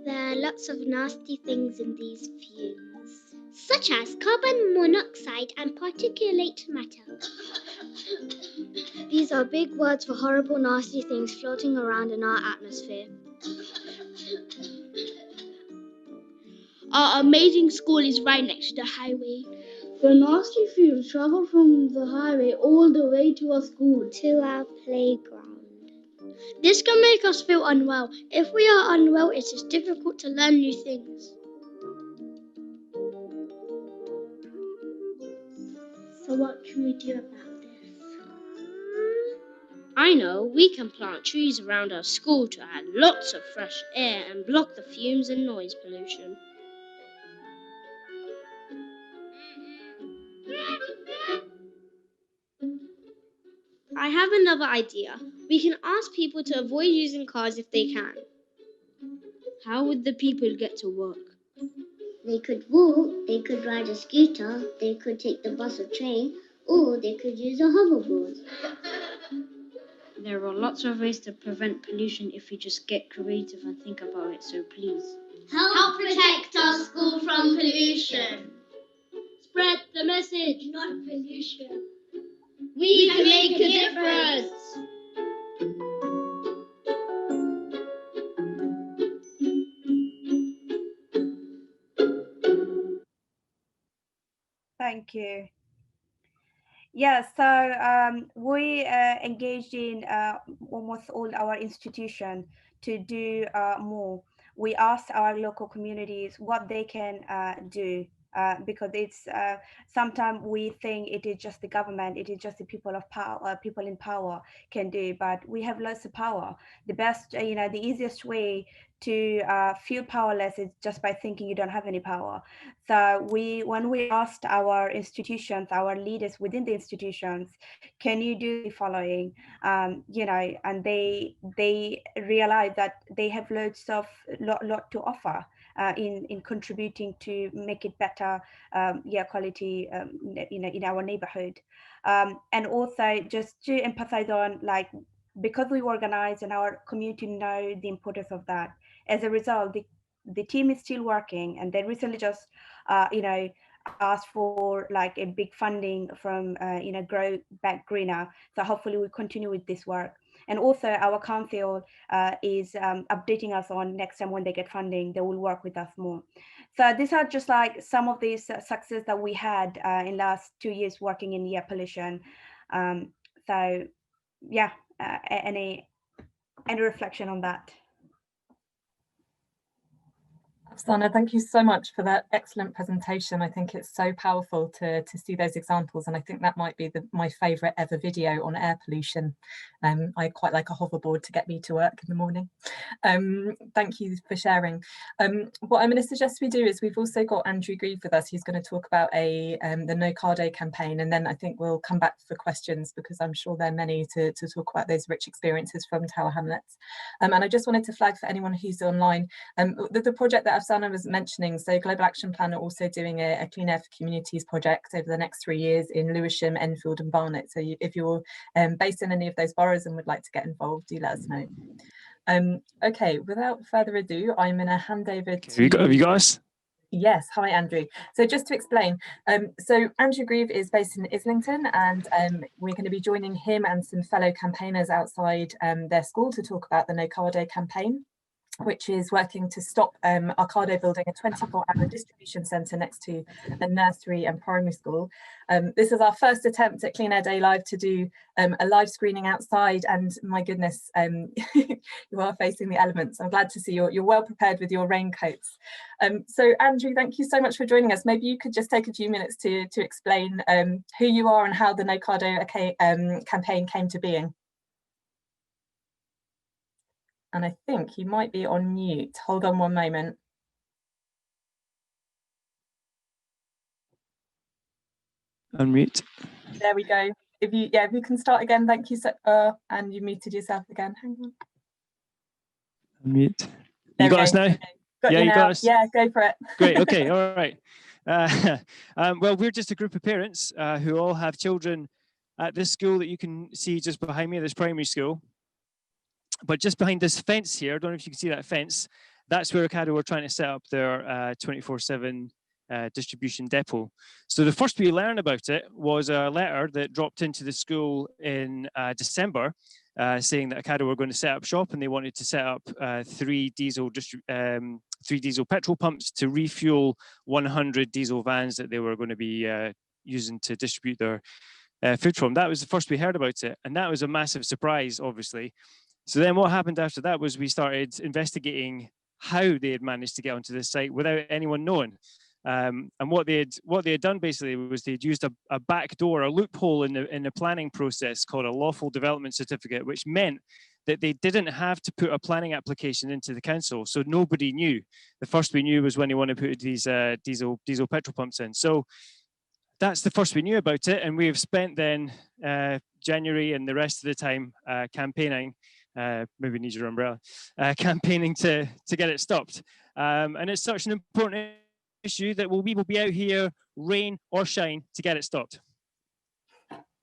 There are lots of nasty things in these fumes, such as carbon monoxide and particulate matter. These are big words for horrible, nasty things floating around in our atmosphere. Our amazing school is right next to the highway. The nasty fumes travel from the highway all the way to our school. To our playground. This can make us feel unwell. If we are unwell, it is difficult to learn new things. So what can we do about this? I know, we can plant trees around our school to add lots of fresh air and block the fumes and noise pollution. I have another idea. We can ask people to avoid using cars if they can. How would the people get to work? They could walk, they could ride a scooter, they could take the bus or train, or they could use a hoverboard. There are lots of ways to prevent pollution if we just get creative and think about it, so please. Help protect our school from pollution. Spread the message. Not pollution. We can make a difference. Thank you. Yeah, so we engaged in almost all our institutions to do more. We asked our local communities what they can do. Because it's sometimes we think it is just the government, it is just the people of power, people in power can do, but we have lots of power. The best, the easiest way to feel powerless is just by thinking you don't have any power. So when we asked our institutions, our leaders within the institutions, can you do the following, and they realized that they have lots of lot to offer. In contributing to make it better air quality in our neighborhood, and also just to emphasize on, like, because we organize and our community know the importance of that. As a result, the team is still working, and they recently just, asked for like a big funding from, Grow Back Greener. So hopefully we continue with this work. And also our council is updating us on next time when they get funding, they will work with us more. So these are just like some of these success that we had in last 2 years working in the pollution. So yeah, any reflection on that? Afsana, thank you so much for that excellent presentation. I think it's so powerful to see those examples, and I think that might be my favourite ever video on air pollution. I quite like a hoverboard to get me to work in the morning. Thank you for sharing. What I'm going to suggest we do is we've also got Andrew Grieve with us, who's going to talk about the Nocado campaign, and then I think we'll come back for questions, because I'm sure there are many to talk about those rich experiences from Tower Hamlets. And I just wanted to flag for anyone who's online, the project that Afsana was mentioning, so Global Action Plan are also doing a Clean Air for Communities project over the next 3 years in Lewisham, Enfield and Barnet. So if you're based in any of those boroughs and would like to get involved, do let us know. Okay, without further ado, I'm going to hand over to... Have you got us? Yes, hi Andrew. So just to explain, so Andrew Grieve is based in Islington, and we're going to be joining him and some fellow campaigners outside their school to talk about the Nocado campaign, which is working to stop Ocado building a 24-hour distribution centre next to a nursery and primary school. This is our first attempt at Clean Air Day Live to do a live screening outside, and my goodness, you are facing the elements. I'm glad to see you're well prepared with your raincoats. So Andrew, thank you so much for joining us. Maybe you could just take a few minutes to explain who you are and how the Nocado campaign came to being. And I think he might be on mute. Hold on one moment. Unmute. There we go. If you can start again, thank you. And you muted yourself again. Hang on. Unmute. You got us now? Got yeah, you now. got us. Yeah, go for it. Great. Okay. All right. Well, we're just a group of parents who all have children at this school that you can see just behind me, this primary school. But just behind this fence here, I don't know if you can see that fence, that's where Ocado were trying to set up their 24/7 distribution depot. So the first we learned about it was a letter that dropped into the school in December, saying that Ocado were going to set up shop, and they wanted to set up 3 diesel petrol pumps to refuel 100 diesel vans that they were going to be using to distribute their food from. That was the first we heard about it, and that was a massive surprise, obviously. So then what happened after that was we started investigating how they had managed to get onto this site without anyone knowing. And what they had done basically was they'd used a back door, a loophole in the planning process called a lawful development certificate, which meant that they didn't have to put a planning application into the council. So nobody knew. The first we knew was when they wanted to put these diesel petrol pumps in. So that's the first we knew about it. And we've spent then January and the rest of the time campaigning. Maybe need your umbrella, campaigning to get it stopped. And it's such an important issue that we will be out here, rain or shine, to get it stopped.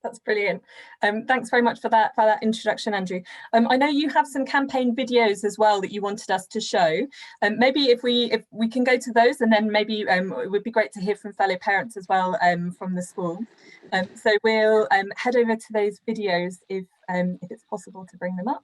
That's brilliant. Thanks very much for that introduction, Andrew. I know you have some campaign videos as well that you wanted us to show. Maybe if we can go to those, and then maybe it would be great to hear from fellow parents as well from the school. So we'll head over to those videos if it's possible to bring them up.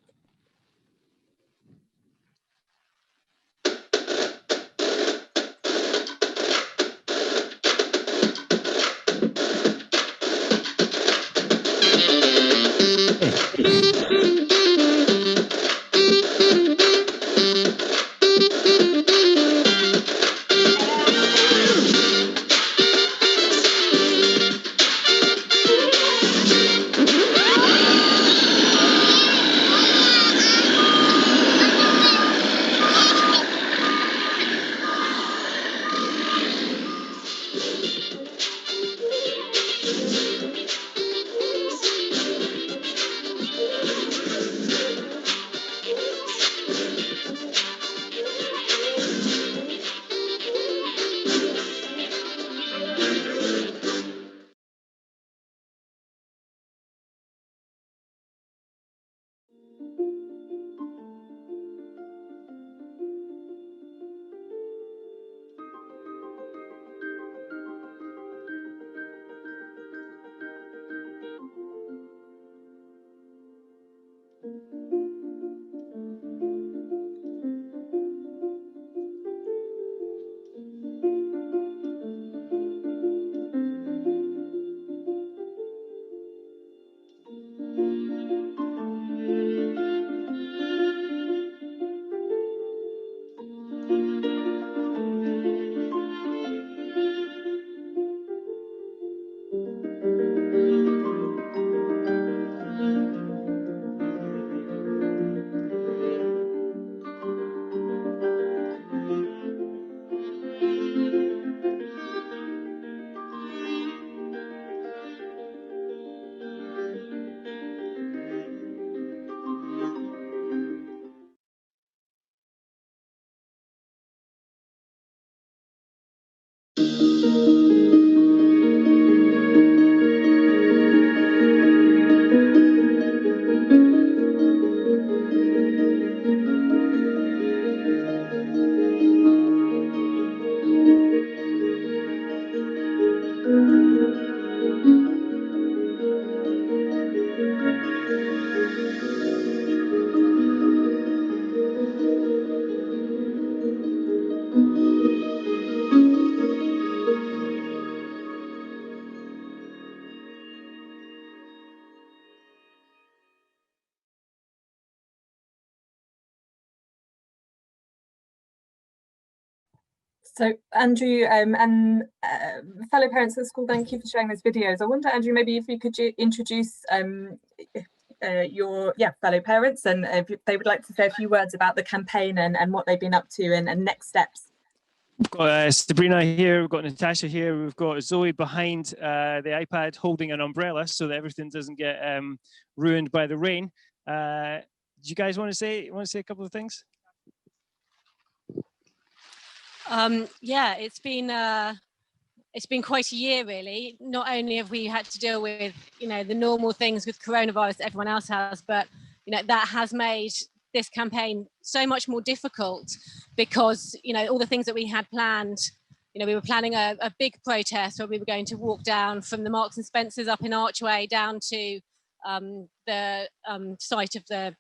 So Andrew and fellow parents at school, thank you for sharing those videos. I wonder, Andrew, maybe if you could introduce your fellow parents, and if they would like to say a few words about the campaign and what they've been up to and next steps. We've got Sabrina here, we've got Natasha here, we've got Zoe behind the iPad holding an umbrella so that everything doesn't get ruined by the rain. Do you guys want to say a couple of things? Yeah, it's been quite a year, really. Not only have we had to deal with, the normal things with coronavirus that everyone else has, but, that has made this campaign so much more difficult because, all the things that we had planned, we were planning a big protest where we were going to walk down from the Marks and Spencers up in Archway down to the site of the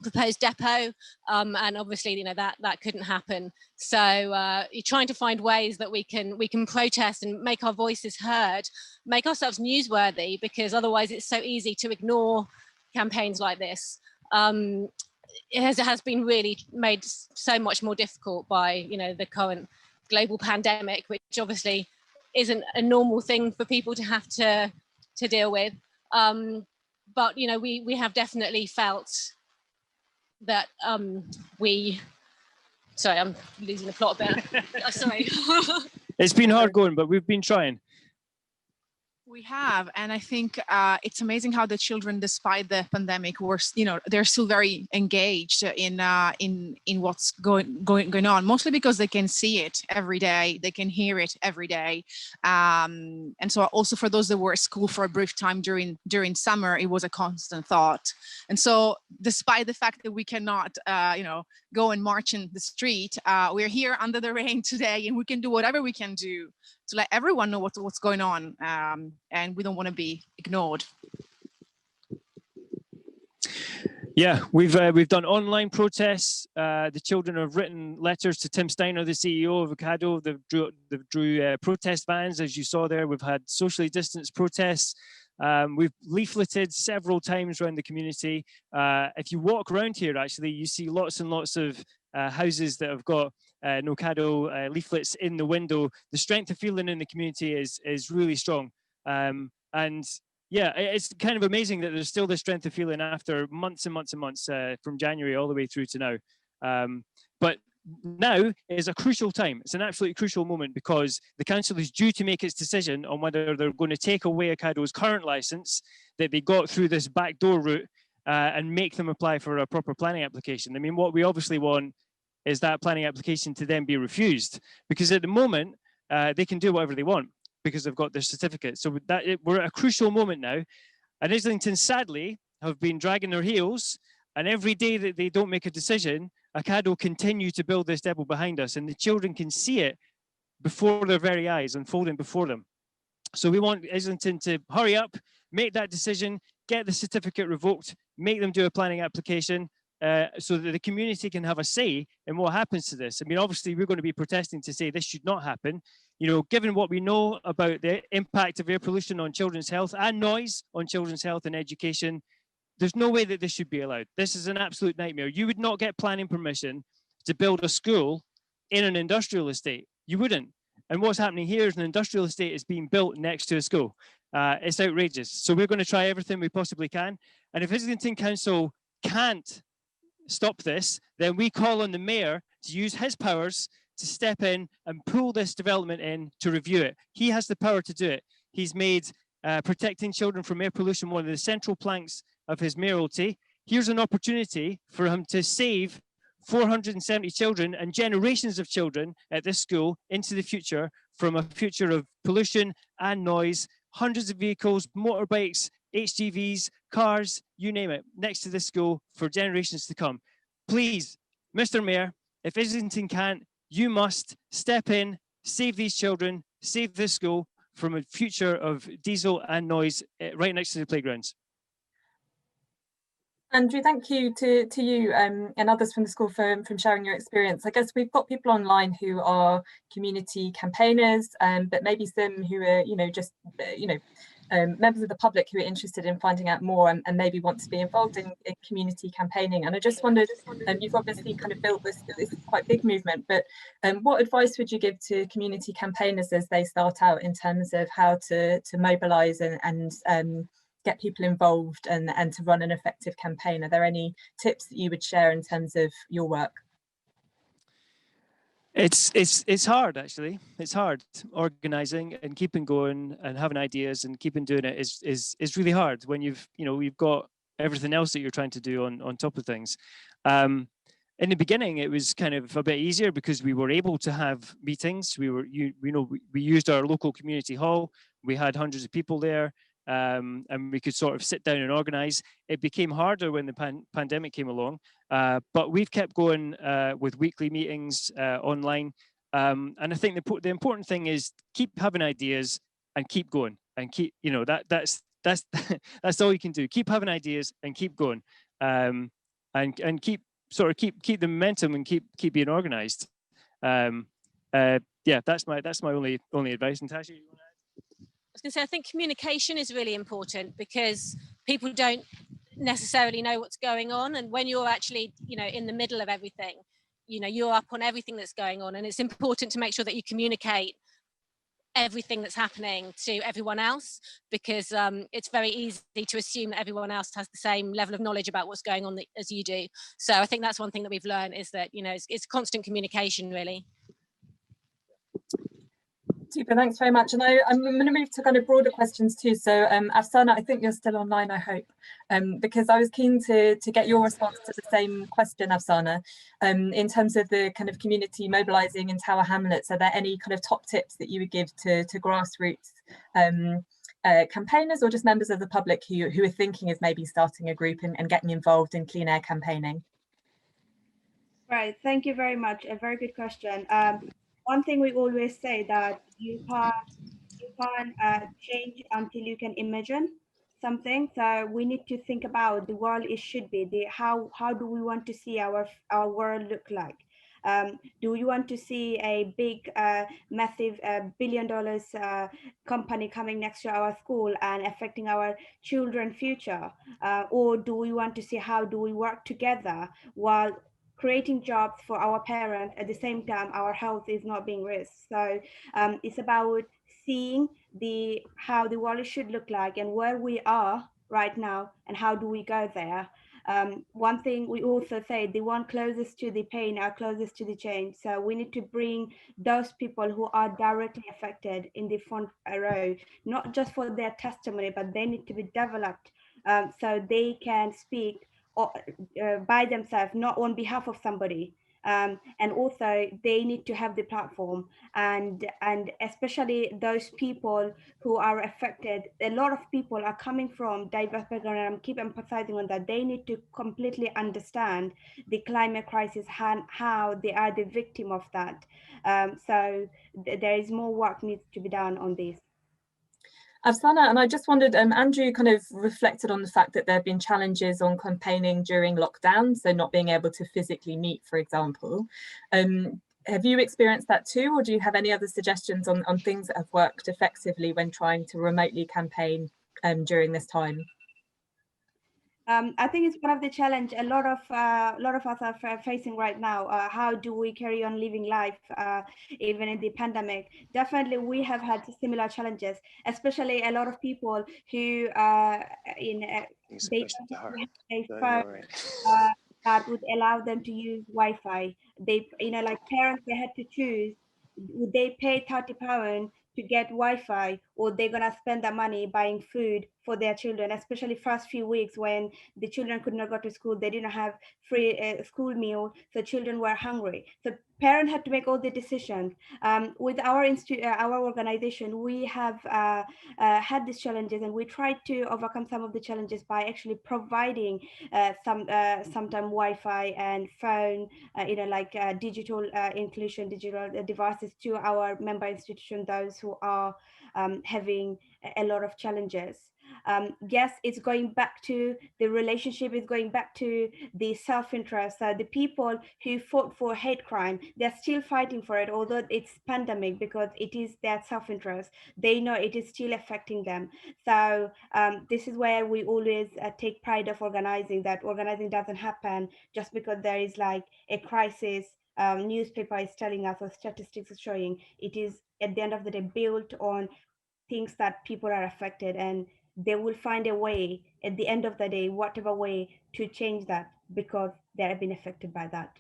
proposed depot, and obviously that couldn't happen. So you're trying to find ways that we can protest and make our voices heard, make ourselves newsworthy, because otherwise it's so easy to ignore campaigns like this. It has been really made so much more difficult by the current global pandemic, which obviously isn't a normal thing for people to have to deal with, but we have definitely felt that sorry, I'm losing the plot a bit. Sorry. It's been hard going, but we've been trying. We have, and I think it's amazing how the children, despite the pandemic, were, they're still very engaged in what's going on. Mostly because they can see it every day, they can hear it every day, and so also for those that were at school for a brief time during summer, it was a constant thought. And so, despite the fact that we cannot, go and march in the street, we're here under the rain today, and we can do whatever we can do to let everyone know what's going on, and we don't want to be ignored. Yeah, we've done online protests. The children have written letters to Tim Steiner, the CEO of Ocado. They've drew protest vans, as you saw there. We've had socially distanced protests. We've leafleted several times around the community. If you walk around here, actually, you see lots and lots of houses that have got Nocado leaflets in the window. The strength of feeling in the community is really strong. And yeah, it's kind of amazing that there's still this strength of feeling after months and months and months from January all the way through to now. But now is a crucial time. It's an absolutely crucial moment because the council is due to make its decision on whether they're going to take away Ocado's current license that they got through this backdoor route and make them apply for a proper planning application. I mean, what we obviously want is that planning application to then be refused, because at the moment they can do whatever they want because they've got their certificate. So we're at a crucial moment now, and Islington sadly have been dragging their heels, and every day that they don't make a decision, Ocado continue to build this depot behind us, and the children can see it before their very eyes unfolding before them. So we want Islington to hurry up, make that decision, get the certificate revoked, make them do a planning application, so that the community can have a say in what happens to this. I mean, obviously, we're going to be protesting to say this should not happen. Given what we know about the impact of air pollution on children's health and noise on children's health and education, there's no way that this should be allowed. This is an absolute nightmare. You would not get planning permission to build a school in an industrial estate. You wouldn't. And what's happening here is an industrial estate is being built next to a school. It's outrageous. So we're going to try everything we possibly can. And if Islington Council can't stop this, then we call on the mayor to use his powers to step in and pull this development in to review it. He has the power to do it. He's made protecting children from air pollution one of the central planks of his mayoralty. Here's an opportunity for him to save 470 children and generations of children at this school into the future from a future of pollution and noise, hundreds of vehicles, motorbikes, HGVs, cars, you name it, next to this school for generations to come. Please, Mr. Mayor, if Islington can't, you must step in, save these children, save this school, from a future of diesel and noise right next to the playgrounds. Andrew, thank you to you and others from the school from sharing your experience. I guess we've got people online who are community campaigners, but maybe some who are, just, members of the public who are interested in finding out more and maybe want to be involved in community campaigning. And I just wondered, you've obviously kind of built this quite big movement, but what advice would you give to community campaigners as they start out in terms of how to mobilise and get people involved and to run an effective campaign? Are there any tips that you would share in terms of your work? It's hard, actually. It's hard. Organising and keeping going and having ideas and keeping doing it is really hard when you've got everything else that you're trying to do on top of things. In the beginning, it was kind of a bit easier because we were able to have meetings. We used our local community hall. We had hundreds of people there. And we could sort of sit down and organise. It became harder when the pandemic came along, but we've kept going with weekly meetings online. And I think the important thing is keep having ideas and keep going and keep, that's that's all you can do. Keep having ideas and keep going, and keep the momentum and keep being organised. Yeah, that's my only advice. Natasha, you want to add? I was going to say, I think communication is really important because people don't necessarily know what's going on. And when you're actually, in the middle of everything, you're up on everything that's going on. And it's important to make sure that you communicate everything that's happening to everyone else, because it's very easy to assume that everyone else has the same level of knowledge about what's going on as you do. So I think that's one thing that we've learned is that, it's constant communication, really. Super, thanks very much. And I'm going to move to kind of broader questions too. So Afsana, I think you're still online, I hope, because I was keen to get your response to the same question, Afsana, in terms of the kind of community mobilising in Tower Hamlets. Are there any kind of top tips that you would give to grassroots campaigners or just members of the public who are thinking of maybe starting a group and getting involved in clean air campaigning? Right, thank you very much. A very good question. One thing we always say that you can't change until you can imagine something. So we need to think about the world it should be. How do we want to see our world look like? Do we want to see a big, massive $1 billion company coming next to our school and affecting our children's future? Or do we want to see how do we work together while creating jobs for our parents at the same time our health is not being risked? So it's about seeing how the world should look like and where we are right now and how do we go there. One thing we also say, the one closest to the pain are closest to the change. So we need to bring those people who are directly affected in the front row, not just for their testimony, but they need to be developed so they can speak by themselves, not on behalf of somebody. And also they need to have the platform, and especially those people who are affected. A lot of people are coming from diverse backgrounds, and I keep emphasizing on that. They need to completely understand the climate crisis and how they are the victim of that. So there is more work needs to be done on this. Afsana, and I just wondered, Andrew kind of reflected on the fact that there have been challenges on campaigning during lockdown, so not being able to physically meet, for example. Have you experienced that too, or do you have any other suggestions on things that have worked effectively when trying to remotely campaign during this time? I think it's one of the challenge a lot of us are facing right now. How do we carry on living life even in the pandemic? Definitely, we have had similar challenges, especially a lot of people who they don't have a phone that would allow them to use Wi-Fi. They, like parents, they had to choose: would they pay £30 to get Wi-Fi, or they're gonna spend that money buying food for their children, especially first few weeks when the children could not go to school. They didn't have free school meal, so children were hungry. So parents had to make all the decisions. With our organization, we have had these challenges, and we tried to overcome some of the challenges by actually providing sometimes Wi-Fi and phone, like digital inclusion, digital devices to our member institutions, those who are having a lot of challenges. Yes, it's going back to the relationship, is going back to the self-interest. The people who fought for hate crime, they're still fighting for it, although it's pandemic, because it is their self-interest. They know it is still affecting them. So this is where we always take pride of organizing, that organizing doesn't happen just because there is like a crisis. Newspaper is telling us, or statistics is showing. It is at the end of the day built on things that people are affected, and they will find a way at the end of the day, whatever way, to change that because they have been affected by that.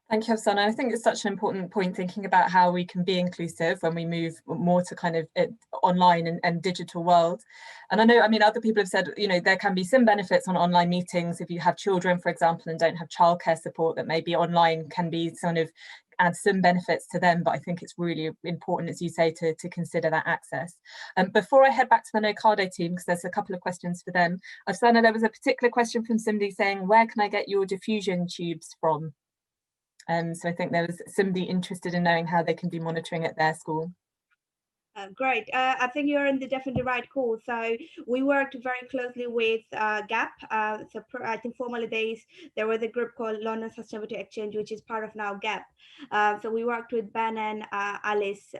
Thank you, Afsana. I think it's such an important point, thinking about how we can be inclusive when we move more to kind of online and digital world. And I know, I mean, other people have said, there can be some benefits on online meetings if you have children, for example, and don't have childcare support, that maybe online can be sort of add some benefits to them. But I think it's really important, as you say, to consider that access. Before I head back to the Nocado team, because there's a couple of questions for them, Afsana, there was a particular question from somebody saying, where can I get your diffusion tubes from? So I think there was somebody interested in knowing how they can be monitoring at their school. Great. I think you're in the definitely right call. So we worked very closely with GAP. I think formerly there was a group called London Sustainability Exchange, which is part of now GAP. So we worked with Ben and Alice.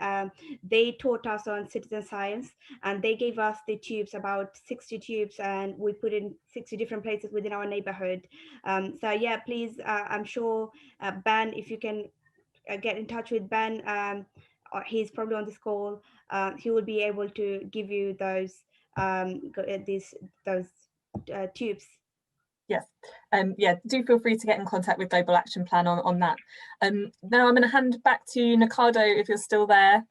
They taught us on citizen science, and they gave us the tubes, about 60 tubes, and we put in 60 different places within our neighborhood. So yeah, please, I'm sure Ben, if you can get in touch with Ben, he's probably on this call. He will be able to give you those tubes. Yes, yeah, do feel free to get in contact with Global Action Plan on that. Now I'm going to hand back to Nocado, if you're still there,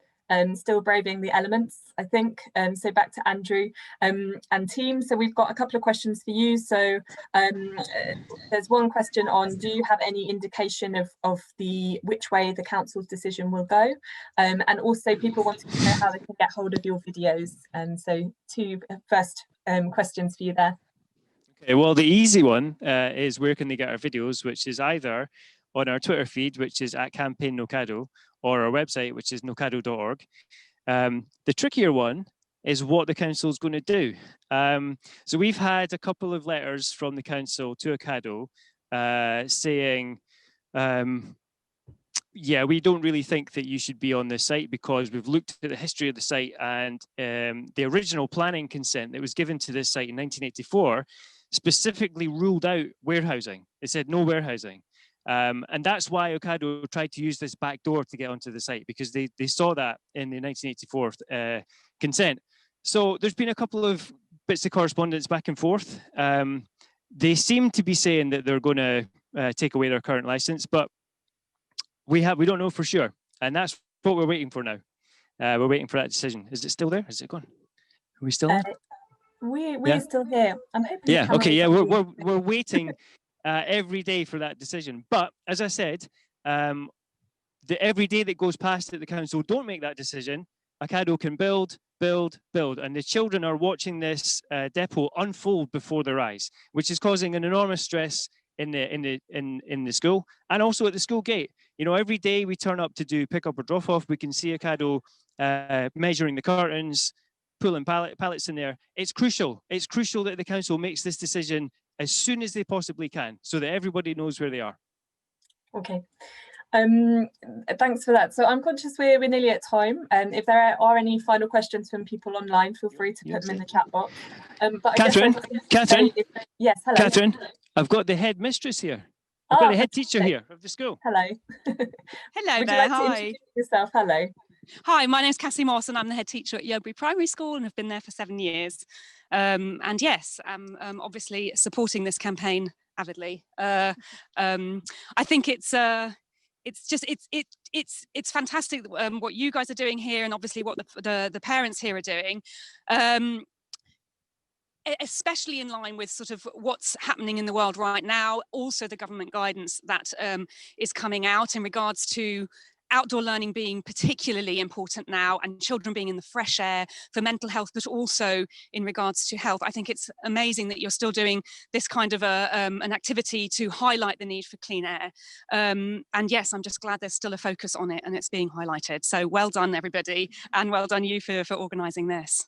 still braving the elements, I think. So back to Andrew and team. So we've got a couple of questions for you. So there's one question on, do you have any indication of which way the council's decision will go? And also people wanting to know how they can get hold of your videos. So two first questions for you there. Okay, well, the easy one is where can they get our videos, which is either on our Twitter feed, which is @campaign_Nocado, or our website, which is nocado.org. The trickier one is what the council is going to do. So we've had a couple of letters from the council to Ocado saying, yeah, we don't really think that you should be on this site because we've looked at the history of the site, and the original planning consent that was given to this site in 1984 specifically ruled out warehousing. It said no warehousing. And that's why Ocado tried to use this back door to get onto the site, because they saw that in the 1984 consent. So there's been a couple of bits of correspondence back and forth. They seem to be saying that they're going to take away their current license, but we don't know for sure. And that's what we're waiting for now. We're waiting for that decision. Is it still there? Is it gone? Are we still there? We're still here. I'm hoping. Yeah. Okay. Yeah. We're waiting every day for that decision. But as I said, every day that goes past that the council don't make that decision, Ocado can build, and the children are watching this depot unfold before their eyes, which is causing an enormous stress in the school and also at the school gate. Every day we turn up to do pick up or drop off, we can see Ocado measuring the curtains, pulling pallets in there. It's crucial. It's crucial that the council makes this decision as soon as they possibly can, so that everybody knows where they are. Okay. Thanks for that. So I'm conscious we're nearly at time. If there are any final questions from people online, feel free to put them in the chat box. But Catherine, yes, hello. Catherine, I've got the headmistress here. I've got the head teacher here of the school. Hello. Hello Would there. You like to introduce yourself? Hello. Hi, my name's Cassie Moss, and I'm the head teacher at Yeobury Primary School, and have been there for 7 years. And yes, I'm obviously supporting this campaign avidly. I think it's fantastic what you guys are doing here, and obviously what the parents here are doing. especially in line with sort of what's happening in the world right now. Also the government guidance that is coming out in regards to outdoor learning being particularly important now, and children being in the fresh air for mental health, but also in regards to health. I think it's amazing that you're still doing this kind of an activity to highlight the need for clean air. And yes, I'm just glad there's still a focus on it and it's being highlighted. So well done, everybody, and well done you for organising this.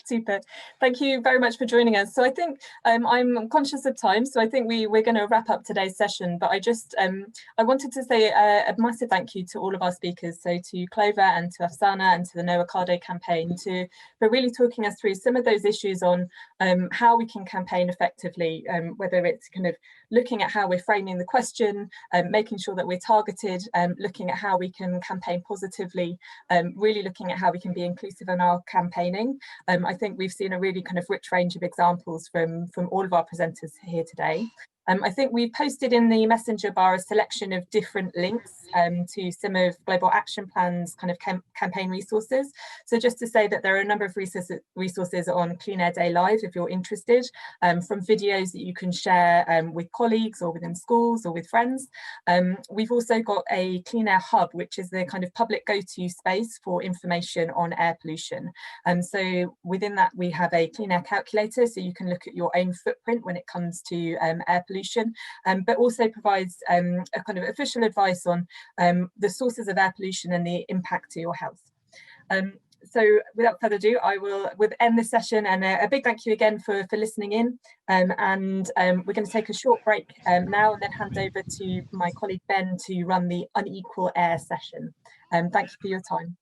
Super. Thank you very much for joining us. So I think I'm conscious of time, so I think we're going to wrap up today's session, but I wanted to say a massive thank you to all of our speakers, so to Clover and to Afsana and to the No Ocado campaign for really talking us through some of those issues on how we can campaign effectively, whether it's kind of looking at how we're framing the question, making sure that we're targeted, looking at how we can campaign positively, really looking at how we can be inclusive in our campaigning. I think we've seen a really kind of rich range of examples from all of our presenters here today. I think we posted in the messenger bar a selection of different links to some of Global Action Plan's kind of campaign resources. So just to say that there are a number of resources on Clean Air Day Live if you're interested, from videos that you can share with colleagues or within schools or with friends. We've also got a Clean Air Hub, which is the kind of public go-to space for information on air pollution. So within that, we have a clean air calculator, so you can look at your own footprint when it comes to air pollution, but also provides a kind of official advice on the sources of air pollution and the impact to your health. So without further ado, I will end this session, and a big thank you again for listening in. And we're going to take a short break now and then hand over to my colleague Ben to run the unequal air session. Thank you for your time.